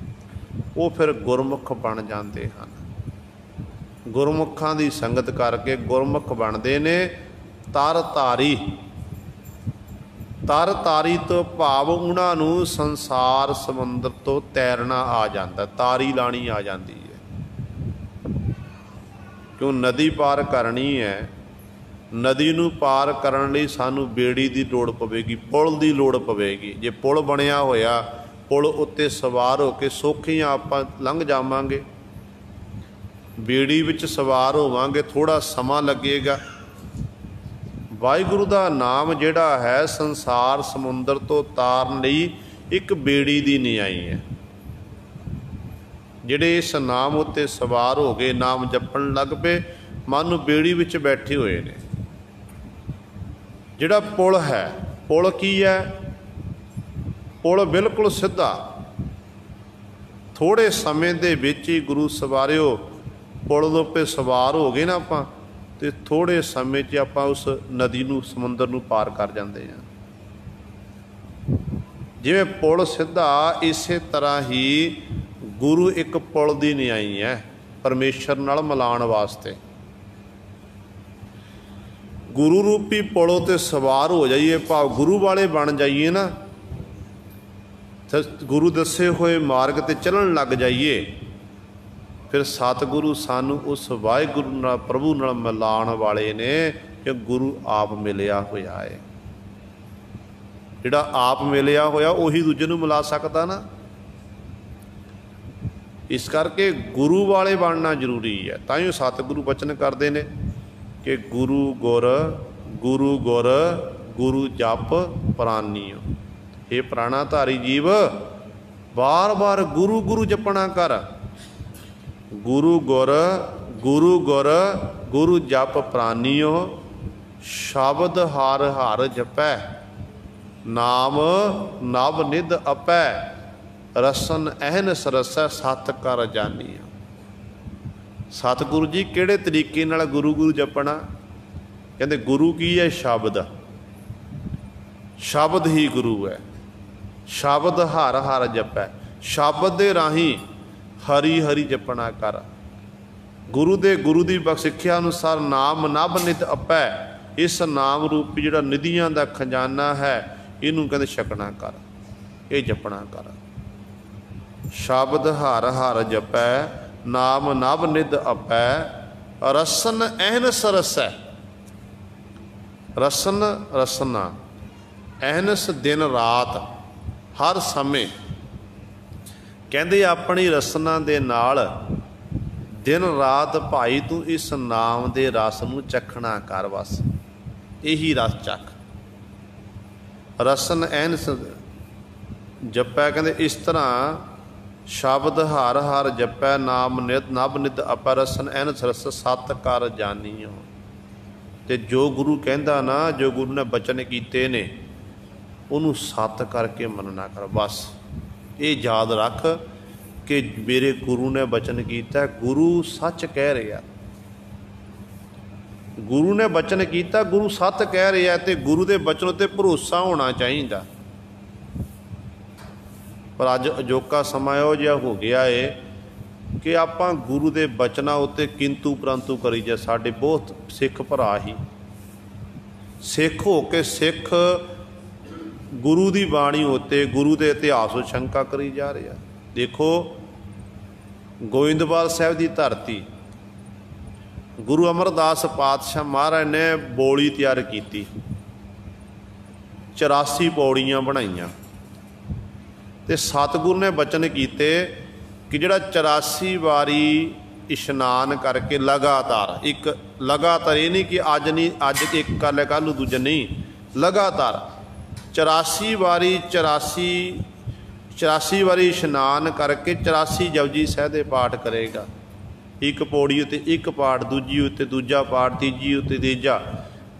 ਉਹ ਫਿਰ ਗੁਰਮੁਖ ਬਣ ਜਾਂਦੇ ਹਨ। ਗੁਰਮੁਖਾਂ ਦੀ ਸੰਗਤ ਕਰਕੇ ਗੁਰਮੁਖ ਬਣਦੇ ਨੇ। ਤਰ ਧਾਰੀ, ਤਰ ਤਾਰੀ ਤੋਂ ਭਾਵ ਉਹਨਾਂ ਨੂੰ ਸੰਸਾਰ ਸਮੁੰਦਰ ਤੋਂ ਤੈਰਨਾ ਆ ਜਾਂਦਾ, ਤਾਰੀ ਲਾਣੀ ਆ ਜਾਂਦੀ ਹੈ। ਕਿਉਂ ਨਦੀ ਪਾਰ ਕਰਨੀ ਹੈ, ਨਦੀ ਨੂੰ ਪਾਰ ਕਰਨ ਲਈ ਸਾਨੂੰ ਬੇੜੀ ਦੀ ਲੋੜ ਪਵੇਗੀ, ਪੁਲ ਦੀ ਲੋੜ ਪਵੇਗੀ। ਜੇ ਪੁਲ ਬਣਿਆ ਹੋਇਆ, ਪੁਲ ਉੱਤੇ ਸਵਾਰ ਹੋ ਕੇ ਸੌਖੀਆਂ ਆਪਾਂ ਲੰਘ ਜਾਵਾਂਗੇ। ਬੇੜੀ ਵਿੱਚ ਸਵਾਰ ਹੋਵਾਂਗੇ, ਥੋੜ੍ਹਾ ਸਮਾਂ ਲੱਗੇਗਾ। ਵਾਹਿਗੁਰੂ ਦਾ ਨਾਮ ਜਿਹੜਾ ਹੈ ਸੰਸਾਰ ਸਮੁੰਦਰ ਤੋਂ ਤਾਰਨ ਲਈ ਇੱਕ ਬੇੜੀ ਦੀ ਨਿਆਈ ਹੈ। ਜਿਹੜੇ ਇਸ ਨਾਮ ਉੱਤੇ ਸਵਾਰ ਹੋ ਗਏ, ਨਾਮ ਜਪਣ ਲੱਗ ਪਏ, ਮਨ ਨੂੰ ਬੇੜੀ ਵਿੱਚ ਬੈਠੇ ਹੋਏ ਨੇ। ਜਿਹੜਾ ਪੁਲ ਹੈ, ਪੁਲ ਕੀ ਹੈ? ਪੁਲ ਬਿਲਕੁਲ ਸਿੱਧਾ। ਥੋੜ੍ਹੇ ਸਮੇਂ ਦੇ ਵਿੱਚ ਹੀ ਗੁਰੂ ਸਵਾਰਿਓ ਪੁਲ ਦੇ ਉੱਤੇ ਸਵਾਰ ਹੋ ਗਏ ਨਾ ਆਪਾਂ, ਅਤੇ ਥੋੜ੍ਹੇ ਸਮੇਂ 'ਚ ਆਪਾਂ ਉਸ ਨਦੀ ਨੂੰ, ਸਮੁੰਦਰ ਨੂੰ ਪਾਰ ਕਰ ਜਾਂਦੇ ਹਾਂ। ਜਿਵੇਂ ਪੁਲ ਸਿੱਧਾ, ਇਸੇ ਤਰ੍ਹਾਂ ਹੀ ਗੁਰੂ ਇੱਕ ਪੁਲ ਦੀ ਨਿਆਈ ਹੈ ਪਰਮੇਸ਼ਰ ਨਾਲ ਮਿਲਾਉਣ ਵਾਸਤੇ। ਗੁਰੂ ਰੂਪੀ ਪੁਲ 'ਤੇ ਸਵਾਰ ਹੋ ਜਾਈਏ, ਭਾਵ ਗੁਰੂ ਵਾਲੇ ਬਣ ਜਾਈਏ ਨਾ, ਗੁਰੂ ਦੱਸੇ ਹੋਏ ਮਾਰਗ 'ਤੇ ਚੱਲਣ ਲੱਗ ਜਾਈਏ, ਫਿਰ ਸਤਿਗੁਰੂ ਸਾਨੂੰ ਉਸ ਵਾਹਿਗੁਰੂ ਨਾਲ, ਪ੍ਰਭੂ ਨਾਲ ਮਿਲਾਉਣ ਵਾਲੇ ਨੇ, ਕਿ ਗੁਰੂ ਆਪ ਮਿਲਿਆ ਹੋਇਆ ਹੈ। ਜਿਹੜਾ ਆਪ ਮਿਲਿਆ ਹੋਇਆ ਉਹੀ ਦੂਜੇ ਨੂੰ ਮਿਲਾ ਸਕਦਾ ਨਾ। ਇਸ ਕਰਕੇ ਗੁਰੂ ਵਾਲੇ ਬਣਨਾ ਜ਼ਰੂਰੀ ਹੈ। ਤਾਂ ਹੀ ਸਤਿਗੁਰੂ ਬਚਨ ਕਰਦੇ ਨੇ ਕਿ ਗੁਰੂ ਗੁਰ, ਗੁਰੂ ਗੁਰ, ਗੁਰੂ ਜਪ ਪ੍ਰਾਨੀਓ। ਇਹ ਪ੍ਰਾਣਾਧਾਰੀ ਜੀਵ ਬਾਰ ਬਾਰ ਗੁਰੂ ਗੁਰੂ ਜਪਣਾ ਕਰ। ਗੁਰੂ ਗੁਰ, ਗੁਰੂ ਗੁਰ, ਗੁਰੂ ਜਪ ਪ੍ਰਾਨੀਓ। ਸ਼ਬਦ ਹਰ ਹਰ ਜਪੈ, ਨਾਮ ਨਵ ਨਿਧ ਅਪੈ। ਰਸਨ ਅਹਨਿਸ ਰਸੈ, ਸਤ ਕਰ ਜਾਨੀਓ। ਸਤਿਗੁਰੂ ਜੀ ਕਿਹੜੇ ਤਰੀਕੇ ਨਾਲ ਗੁਰੂ ਗੁਰੂ ਜਪਣਾ? ਕਹਿੰਦੇ ਗੁਰੂ ਕੀ ਹੈ? ਸ਼ਬਦ। ਸ਼ਬਦ ਹੀ ਗੁਰੂ ਹੈ। ਸ਼ਬਦ ਹਰ ਹਰ ਜਪੈ। ਸ਼ਬਦ ਦੇ ਰਾਹੀਂ ਹਰੀ ਹਰੀ ਜਪਣਾ ਕਰ। ਗੁਰੂ ਦੀ ਸਿੱਖਿਆ ਅਨੁਸਾਰ ਨਾਮ ਨਭ ਨਿਤ ਅਪੈ। ਇਸ ਨਾਮ ਰੂਪੀ ਜਿਹੜਾ ਨਿਧੀਆਂ ਦਾ ਖਜ਼ਾਨਾ ਹੈ, ਇਹਨੂੰ ਕਹਿੰਦੇ ਛਕਣਾ ਕਰ, ਇਹ ਜਪਣਾ ਕਰ। ਸ਼ਬਦ ਹਰ ਹਰ ਜਪੈ, ਨਾਮ ਨਭ ਨਿਧ ਅਪੈ। ਰਸਨ ਅਹਨਿਸ ਰਸੈ। ਰਸਨ ਰਸਨਾ, ਅਹਨਿਸ ਦਿਨ ਰਾਤ, ਹਰ ਸਮੇਂ। ਕਹਿੰਦੇ ਆਪਣੀ ਰਸਨਾ ਦੇ ਨਾਲ ਦਿਨ ਰਾਤ ਭਾਈ ਤੂੰ ਇਸ ਨਾਮ ਦੇ ਰਸ ਨੂੰ ਚਖਣਾ ਕਰ। ਬਸ ਇਹੀ ਰਸ ਚੱਖ। ਰਸਨ ਅਹਨਿਸ ਜਪੈ, ਕਹਿੰਦੇ ਇਸ ਤਰ੍ਹਾਂ ਸ਼ਬਦ ਹਰ ਹਰ ਜਪੈ, ਨਾਮ ਨਿਤ ਨਭ ਨਿਤ ਅਪੈ। ਰਸਨ ਅਹਨਿਸ ਰਸ, ਸਤ ਕਰ ਜਾਨੀਓ। ਅਤੇ ਜੋ ਗੁਰੂ ਕਹਿੰਦਾ ਨਾ, ਜੋ ਗੁਰੂ ਨੇ ਬਚਨ ਕੀਤੇ ਨੇ, ਉਹਨੂੰ ਸੱਤ ਕਰਕੇ ਮੰਨਣਾ ਕਰ। ਬਸ ਇਹ ਯਾਦ ਰੱਖ ਕਿ ਮੇਰੇ ਗੁਰੂ ਨੇ ਬਚਨ ਕੀਤਾ, ਗੁਰੂ ਸੱਚ ਕਹਿ ਰਿਹਾ। ਗੁਰੂ ਨੇ ਬਚਨ ਕੀਤਾ, ਗੁਰੂ ਸੱਚ ਕਹਿ ਰਿਹਾ, ਅਤੇ ਗੁਰੂ ਦੇ ਬਚਨ ਉੱਤੇ ਭਰੋਸਾ ਹੋਣਾ ਚਾਹੀਦਾ। ਪਰ ਅੱਜ ਅਜੋਕਾ ਸਮਾਂ ਇਹੋ ਜਿਹਾ ਹੋ ਗਿਆ ਏ ਕਿ ਆਪਾਂ ਗੁਰੂ ਦੇ ਬਚਨਾਂ ਉੱਤੇ ਕਿੰਤੂ ਪ੍ਰੰਤੂ ਕਰੀ ਜਾ। ਸਾਡੇ ਬਹੁਤ ਸਿੱਖ ਭਰਾ ਹੀ ਸਿੱਖ ਹੋ ਕੇ ਸਿੱਖ ਗੁਰੂ ਦੀ ਬਾਣੀ ਉੱਤੇ, ਗੁਰੂ ਦੇ ਇਤਿਹਾਸ ਨੂੰ ਸ਼ੰਕਾ ਕਰੀ ਜਾ ਰਿਹਾ। ਦੇਖੋ ਗੋਇੰਦਵਾਲ ਸਾਹਿਬ ਦੀ ਧਰਤੀ, ਗੁਰੂ ਅਮਰਦਾਸ ਪਾਤਸ਼ਾਹ ਮਹਾਰਾਜ ਨੇ ਬੋਲੀ ਤਿਆਰ ਕੀਤੀ, 84 ਪੌੜੀਆਂ ਬਣਾਈਆਂ, ਅਤੇ ਸਤਿਗੁਰੂ ਨੇ ਬਚਨ ਕੀਤੇ ਕਿ ਜਿਹੜਾ 84 ਵਾਰੀ ਇਸ਼ਨਾਨ ਕਰਕੇ ਲਗਾਤਾਰ, ਇੱਕ ਲਗਾਤਾਰ, ਇਹ ਨਹੀਂ ਕਿ ਅੱਜ ਨਹੀਂ, ਅੱਜ ਇੱਕ ਕਰ ਲਿਆ ਕੱਲ੍ਹ ਨੂੰ ਦੂਜਾ, ਨਹੀਂ, ਲਗਾਤਾਰ 84 ਵਾਰੀ 84 ਵਾਰੀ ਇਸ਼ਨਾਨ ਕਰਕੇ 84 ਜਪਜੀ ਸਾਹਿਬ ਦੇ ਪਾਠ ਕਰੇਗਾ। ਇੱਕ ਪੌੜੀ ਉੱਤੇ ਇੱਕ ਪਾਠ, ਦੂਜੀ ਉੱਤੇ ਦੂਜਾ ਪਾਠ, ਤੀਜੀ ਉੱਤੇ ਤੀਜਾ।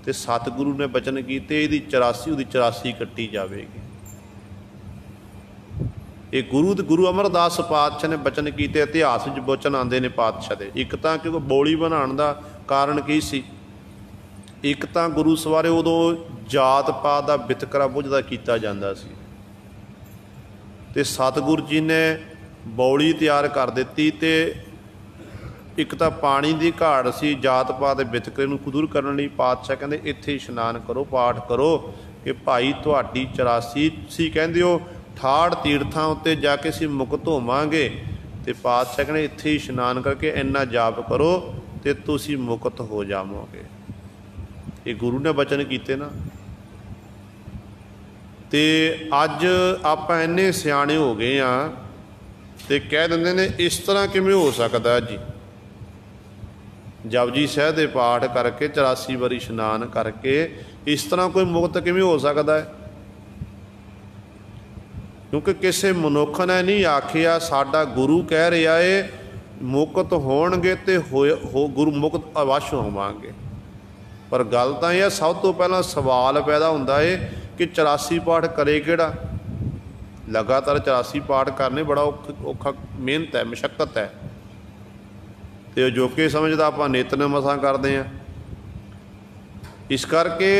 ਅਤੇ ਸਤਿਗੁਰੂ ਨੇ ਬਚਨ ਕੀਤੇ ਇਹਦੀ 84 ਉਹਦੀ 84 ਕੱਟੀ ਜਾਵੇਗੀ। ਇਹ ਗੁਰੂ ਅਮਰਦਾਸ ਪਾਤਸ਼ਾਹ ਨੇ ਬਚਨ ਕੀਤੇ। ਇਤਿਹਾਸ ਵਿੱਚ ਬਚਨ ਆਉਂਦੇ ਨੇ ਪਾਤਸ਼ਾਹ ਦੇ। ਇੱਕ ਤਾਂ ਕਿਉਂਕਿ ਬੋਲੀ ਬਣਾਉਣ ਦਾ ਕਾਰਨ ਕੀ ਸੀ? ਇੱਕ ਤਾਂ ਗੁਰੂ ਸਵਾਰੇ ਉਦੋਂ ਜਾਤ ਪਾਤ ਦਾ ਵਿਤਕਰਾ ਬੁੱਝਦਾ ਕੀਤਾ ਜਾਂਦਾ ਸੀ, ਅਤੇ ਸਤਿਗੁਰੂ ਜੀ ਨੇ ਬੌਲੀ ਤਿਆਰ ਕਰ ਦਿੱਤੀ। ਅਤੇ ਇੱਕ ਤਾਂ ਪਾਣੀ ਦੀ ਘਾਟ ਸੀ, ਜਾਤ ਪਾਤ ਦੇ ਵਿਤਕਰੇ ਨੂੰ ਦੂਰ ਕਰਨ ਲਈ ਪਾਤਸ਼ਾਹ ਕਹਿੰਦੇ ਇੱਥੇ ਇਸ਼ਨਾਨ ਕਰੋ, ਪਾਠ ਕਰੋ, कि भाई तुहाडी 84 सी कहंदे हो ठाड़ तीर्थां उत्ते जाके असीं मुक्त होवांगे, ते पातशाह कहंदे इत्थे ही इशनान करके इन्ना जाप करो ते तुसीं मुक्त हो जावोगे। ये गुरु ने बचन कीते ना। ते अज आपां इन्ने सियाणे हो गए हाँ ते कह दिंदे ने इस तरह किवें हो सकदा जी, जपजी साहिब दे पाठ करके 84 वारी इशनान करके इस तरह कोई मुक्त किवें हो सकदा है। क्योंकि किसी मनुख ने नहीं आखिया, साडा गुरु कह रहा है मुक्त होणगे ते गुरु मुक्त अवश्य होवांगे। पर गल तां यह सब तो पहला सवाल पैदा हुंदा है कि 84 पाठ करे किहड़ा। लगातार 84 पाठ करने बड़ा औखा मेहनत है, मशक्कत है। तो अजोके समझदा आपां नित्य मसां करदे हां। इस करके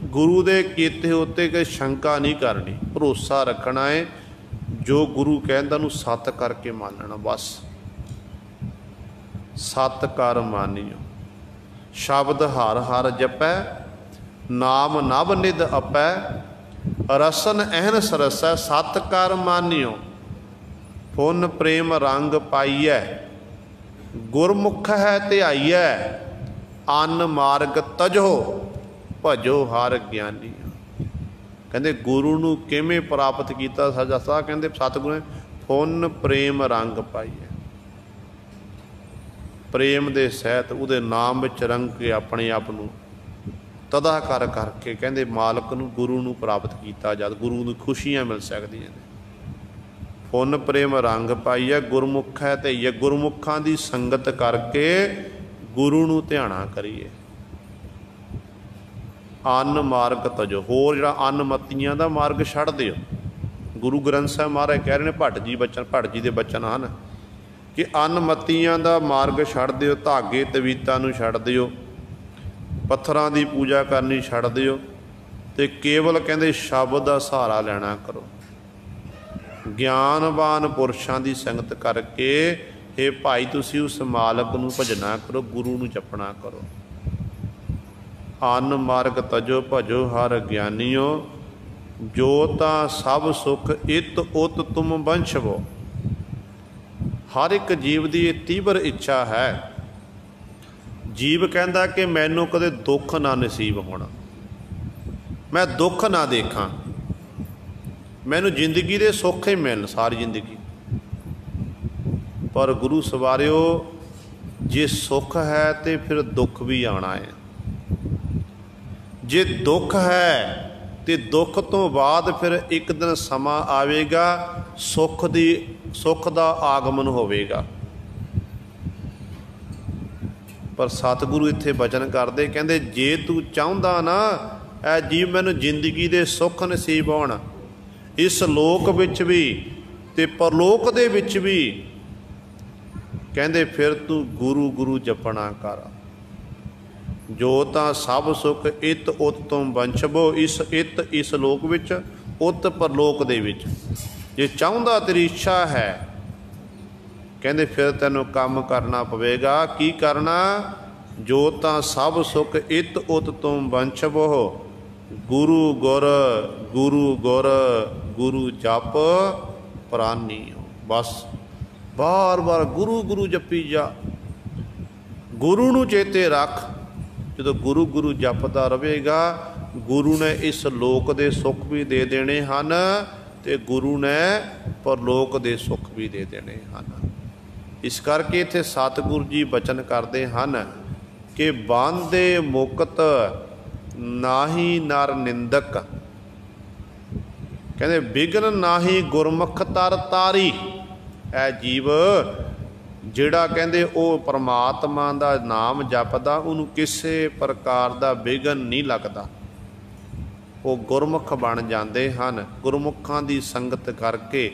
गुरु दे कीते उत्ते कोई शंका नहीं करनी, भरोसा रखना है। जो गुरु कहंदा नूं सत करके मानना, बस सत कर मानियो। शब्द हर हर जपै, नाम नभ निध अपै, रसन अहन सरसै, सत कर मानियो। पुन प्रेम रंग पाइयै, गुरमुख है ध्याइयै, अन मार्ग तजो, भजो हर ज्ञानी। कहते गुरु नूं किवें प्राप्त कीता साडा साह, कहते सतगुरु ने पुन प्रेम रंग पाइयै, प्रेम दे सहित उहदे नाम विच रंग के अपने आप नूं तदा कर करके कहते मालक नूं गुरु नूं प्राप्त कीता जद गुरु नूं खुशियां मिल सकदियां ने। पुन प्रेम रंग पाइए, गुरमुख है ते ये गुरमुखां दी संगत करके गुरु नूं ध्याना करिए। अन मार्ग तजो, होर जिहड़ा अनमतियां दा मार्ग छड्ड दिओ। गुरु ग्रंथ साहिब महाराज कह रहे हैं, भट्ट जी दे बचन ਹਨ कि अनमतियां दा मार्ग छड्ड दिओ, धागे तवीतां नूं छड्ड दिओ, पत्थरां दी पूजा करनी छड्ड दिओ, ते केवल कहंदे शब्द दा सहारा लैना करो। ज्ञानवान पुरुषां दी संगत करके हे भाई तुसीं उस मालक नूं भजना करो, गुरु नूं जपना करो। अन मार्ग तजो भजो हर ज्ञानीओ, जो तां सब सुख इत उत तुम बंशवो। हर एक जीव की तीव्र इच्छा है। जीव कहता कि मैनू कदे दुख ना नसीब होना, मैं दुख ना देखा, मैनू जिंदगी दे सुख ही मिलन सारी जिंदगी। पर गुरु सवारियो जे सुख है तो फिर दुख भी आना है। जे दुख है तो दुख तो बाद फिर एक दिन समा आवेगा, सुख दा आगमन होवेगा। पर सतगुरु इत्थे बचन करते, कहते जे तू चाहुंदा ना ऐ जीव मैनू जिंदगी दे सुख नसीब होण, इस लोक विच भी ते परलोक दे विच भी, कहते फिर तू गुरु गुरु जपना कर। जो तां सब सुख इत उत तुम वंशवो, इस इत इस लोक विच, उत परलोक दे विच। जे चाहुंदा तेरी इच्छा है, कहते फिर तैनू काम करना पवेगा। की करना? जो तां सब सुख इत उत तुम वंशवो, गुरु गुर गुरु गुर गुरु जप प्राणी। बस बार बार गुरु गुरु जपी जा, गुरु नूं चेते रख। जो गुरु गुरु जपदा रहेगा, गुरु ने इस लोक दे सुख भी दे देने हन ते गुरु ने परलोक दे सुख भी दे देने हन। इस करके इत्थे सतगुरु जी बचन करते हैं कि बांधे मुकत नाही नर निंदक, कहते बिघन नाही गुरमुख तर तारी। ऐ जीव जिहड़ा कहते वो परमात्मा दा नाम जपदा, उन्होंने किसी प्रकार का विघन नहीं लगता, वो गुरमुख बन जाते हैं। गुरमुखां दी संगत करके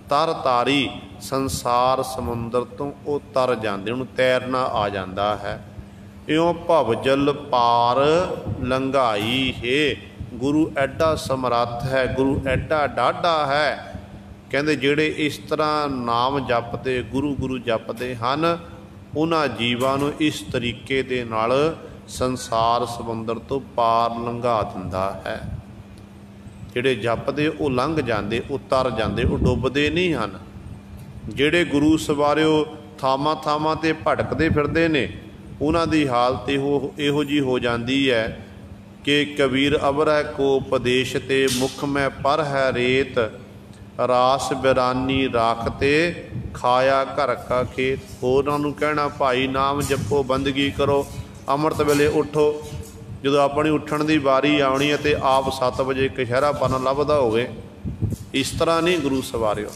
तर तारी, संसार समुंदर तो वो तर जाते, उन्होंने तैरना आ जाता है। इउं भवजल पार लंघाई है। गुरु एडा समर्थ है, गुरु एडा डाढ़ा है। कहते जिहड़े इस तरह नाम जपते, गुरु गुरु जपते हैं, उन्हां जीवां नूं इस तरीके दे नाल संसार समुंदर तो पार लंघा दिंदा है। ਜਿਹੜੇ ਜਪਦੇ ਉਹ ਲੰਘ ਜਾਂਦੇ, ਉਹ ਤਰ ਜਾਂਦੇ, ਉਹ ਡੁੱਬਦੇ ਨਹੀਂ ਹਨ। ਜਿਹੜੇ ਗੁਰੂ ਸਵਾਰਿਓ ਥਾਵਾਂ ਥਾਵਾਂ 'ਤੇ ਭਟਕਦੇ ਫਿਰਦੇ ਨੇ, ਉਹਨਾਂ ਦੀ ਹਾਲਤ ਇਹੋ ਜਿਹੀ ਹੋ ਜਾਂਦੀ ਹੈ ਕਿ ਕਬੀਰ ਅਵਰੈ ਕੋ ਉਪਦੇਸ਼ ਤੇ ਮੁਖ ਮੈਂ ਪਰ ਹੈ ਰੇਤ, ਰਾਸ ਬਿਰਾਨੀ ਰਾਖ ਤੇ ਖਾਇਆ ਘਰ ਕਾ ਖੇਤ। ਹੋਰਾਂ ਨੂੰ ਕਹਿਣਾ ਭਾਈ ਨਾਮ ਜਪੋ, ਬੰਦਗੀ ਕਰੋ, ਅੰਮ੍ਰਿਤ ਵੇਲੇ ਉੱਠੋ। ਜਦੋਂ ਆਪਣੀ ਉੱਠਣ ਦੀ ਵਾਰੀ ਆਉਣੀ ਹੈ ਤੇ ਆਪ 7 ਵਜੇ ਕਛਹਿਰਾਪਨ ਲੱਭਦਾ ਹੋਵੇ। ਇਸ ਤਰ੍ਹਾਂ ਨਹੀਂ ਗੁਰੂ ਸਵਾਰਿਓ।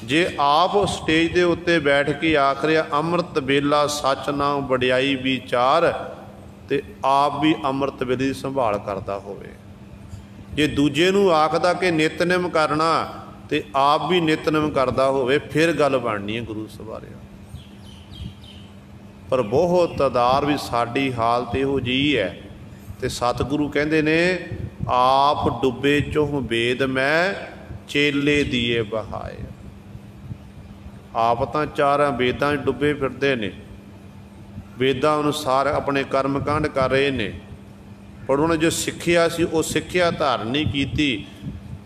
ਜੇ ਆਪ ਸਟੇਜ ਦੇ ਉੱਤੇ ਬੈਠ ਕੇ ਆਖ ਰਿਹਾ ਅੰਮ੍ਰਿਤ ਵੇਲਾ ਸੱਚ ਨਾਮ ਵਡਿਆਈ ਵਿਚਾਰ, ਤੇ ਆਪ ਵੀ ਅੰਮ੍ਰਿਤ ਵੇਲੇ ਦੀ ਸੰਭਾਲ ਕਰਦਾ ਹੋਵੇ। ਜੇ ਦੂਜੇ ਨੂੰ ਆਖਦਾ ਕਿ ਨਿਤਨੇਮ ਕਰਨਾ ਤੇ ਆਪ ਵੀ ਨਿਤਨੇਮ ਕਰਦਾ ਹੋਵੇ, ਫਿਰ ਗੱਲ ਬਣਨੀ ਹੈ ਗੁਰੂ ਸਵਾਰਿਓ। ਪਰ ਬਹੁਤ ਤਾਦਾਰ ਵੀ ਸਾਡੀ ਹਾਲਤ ਇਹੋ ਜਿਹੀ ਹੈ। ਤੇ ਸਤਿਗੁਰੂ ਕਹਿੰਦੇ ਨੇ ਆਪ ਡੁੱਬੇ ਚੋਂ ਵੇਦ ਮੈਂ ਚੇਲੇ ਦੀਏ ਬਹਾਏ। ਆਪ ਤਾਂ 4 ਵੇਦਾਂ 'ਚ ਡੁੱਬੇ ਫਿਰਦੇ ਨੇ, ਵੇਦਾਂ ਅਨੁਸਾਰ ਆਪਣੇ ਕਰਮ ਕਾਂਡ ਕਰ ਰਹੇ ਨੇ, ਪਰ ਉਹਨਾਂ ਜੋ ਸਿੱਖਿਆ ਸੀ ਉਹ ਸਿੱਖਿਆ ਧਾਰਨ ਨਹੀਂ ਕੀਤੀ।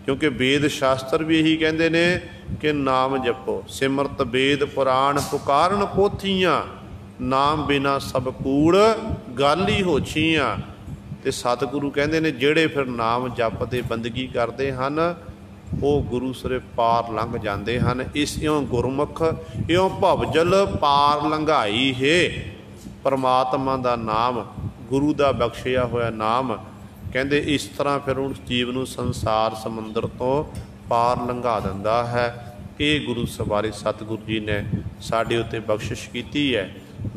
ਕਿਉਂਕਿ ਵੇਦ ਸ਼ਾਸਤਰ ਵੀ ਇਹੀ ਕਹਿੰਦੇ ਨੇ ਕਿ ਨਾਮ ਜਪੋ, ਸਿਮਰਤ ਵੇਦ ਪੁਰਾਣ ਪੁਕਾਰਨ ਪੋਥੀਆਂ, ਨਾਮ ਬਿਨਾ ਸਭ ਕੂੜ ਗੱਲ ਹੀ ਹੋਛੀਆਂ। ਤੇ ਸਤਿਗੁਰੂ ਕਹਿੰਦੇ ਨੇ ਜਿਹੜੇ ਫਿਰ ਨਾਮ ਜਪਦੇ ਬੰਦਗੀ ਕਰਦੇ ਹਨ ਉਹ ਗੁਰੂ ਸਿਰੇ ਪਾਰ ਲੰਘ ਜਾਂਦੇ ਹਨ। ਇਸ ਇਉਂ ਗੁਰਮੁਖ ਇਉਂ ਭਵਜਲ ਪਾਰ ਲੰਘਾਈ ਹੈ। ਪਰਮਾਤਮਾ ਦਾ ਨਾਮ, ਗੁਰੂ ਦਾ ਬਖਸ਼ਿਆ ਹੋਇਆ ਨਾਮ, ਕਹਿੰਦੇ ਇਸ ਤਰ੍ਹਾਂ ਫਿਰ ਉਸ ਜੀਵ ਨੂੰ ਸੰਸਾਰ ਸਮੁੰਦਰ ਤੋਂ ਪਾਰ ਲੰਘਾ ਦਿੰਦਾ ਹੈ। ਇਹ ਗੁਰੂ ਸਵਾਰੇ ਸਤਿਗੁਰੂ ਜੀ ਨੇ ਸਾਡੇ ਉੱਤੇ ਬਖਸ਼ਿਸ਼ ਕੀਤੀ ਹੈ।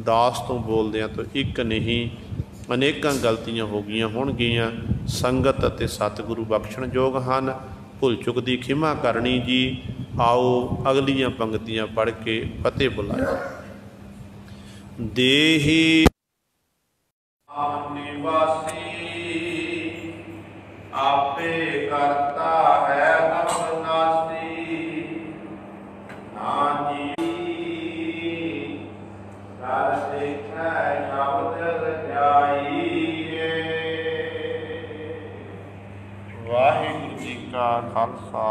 ਦਾਸ ਤੋਂ ਬੋਲਦਿਆਂ ਤੋਂ ਇੱਕ ਨਹੀਂ ਅਨੇਕਾਂ ਗਲਤੀਆਂ ਹੋ ਗਈਆਂ ਹੋਣਗੀਆਂ। ਸੰਗਤ ਅਤੇ ਸਤਿਗੁਰੂ ਬਖਸ਼ਣਯੋਗ ਹਨ। ਭੁੱਲ ਚੁੱਕ ਦੀ ਖਿਮਾ ਕਰਨੀ ਜੀ। ਆਓ ਅਗਲੀਆਂ ਪੰਗਤੀਆਂ ਪੜ੍ਹ ਕੇ ਫਤਿਹ ਬੁਲਾਇਆ। ਦੇਹੀ ਨਿਵਾਸੀ ਆਪੇ ਕਰਤਾ ਹੈ ਅਬਨਾਸੀ, ਨਾ ਜੀ ਕਰ ਦੇਖੈ ਸ਼ਬਦ ਰਜਾਈਏ। ਵਾਹਿਗੁਰੂ ਜੀ ਕਾ ਖਾਲਸਾ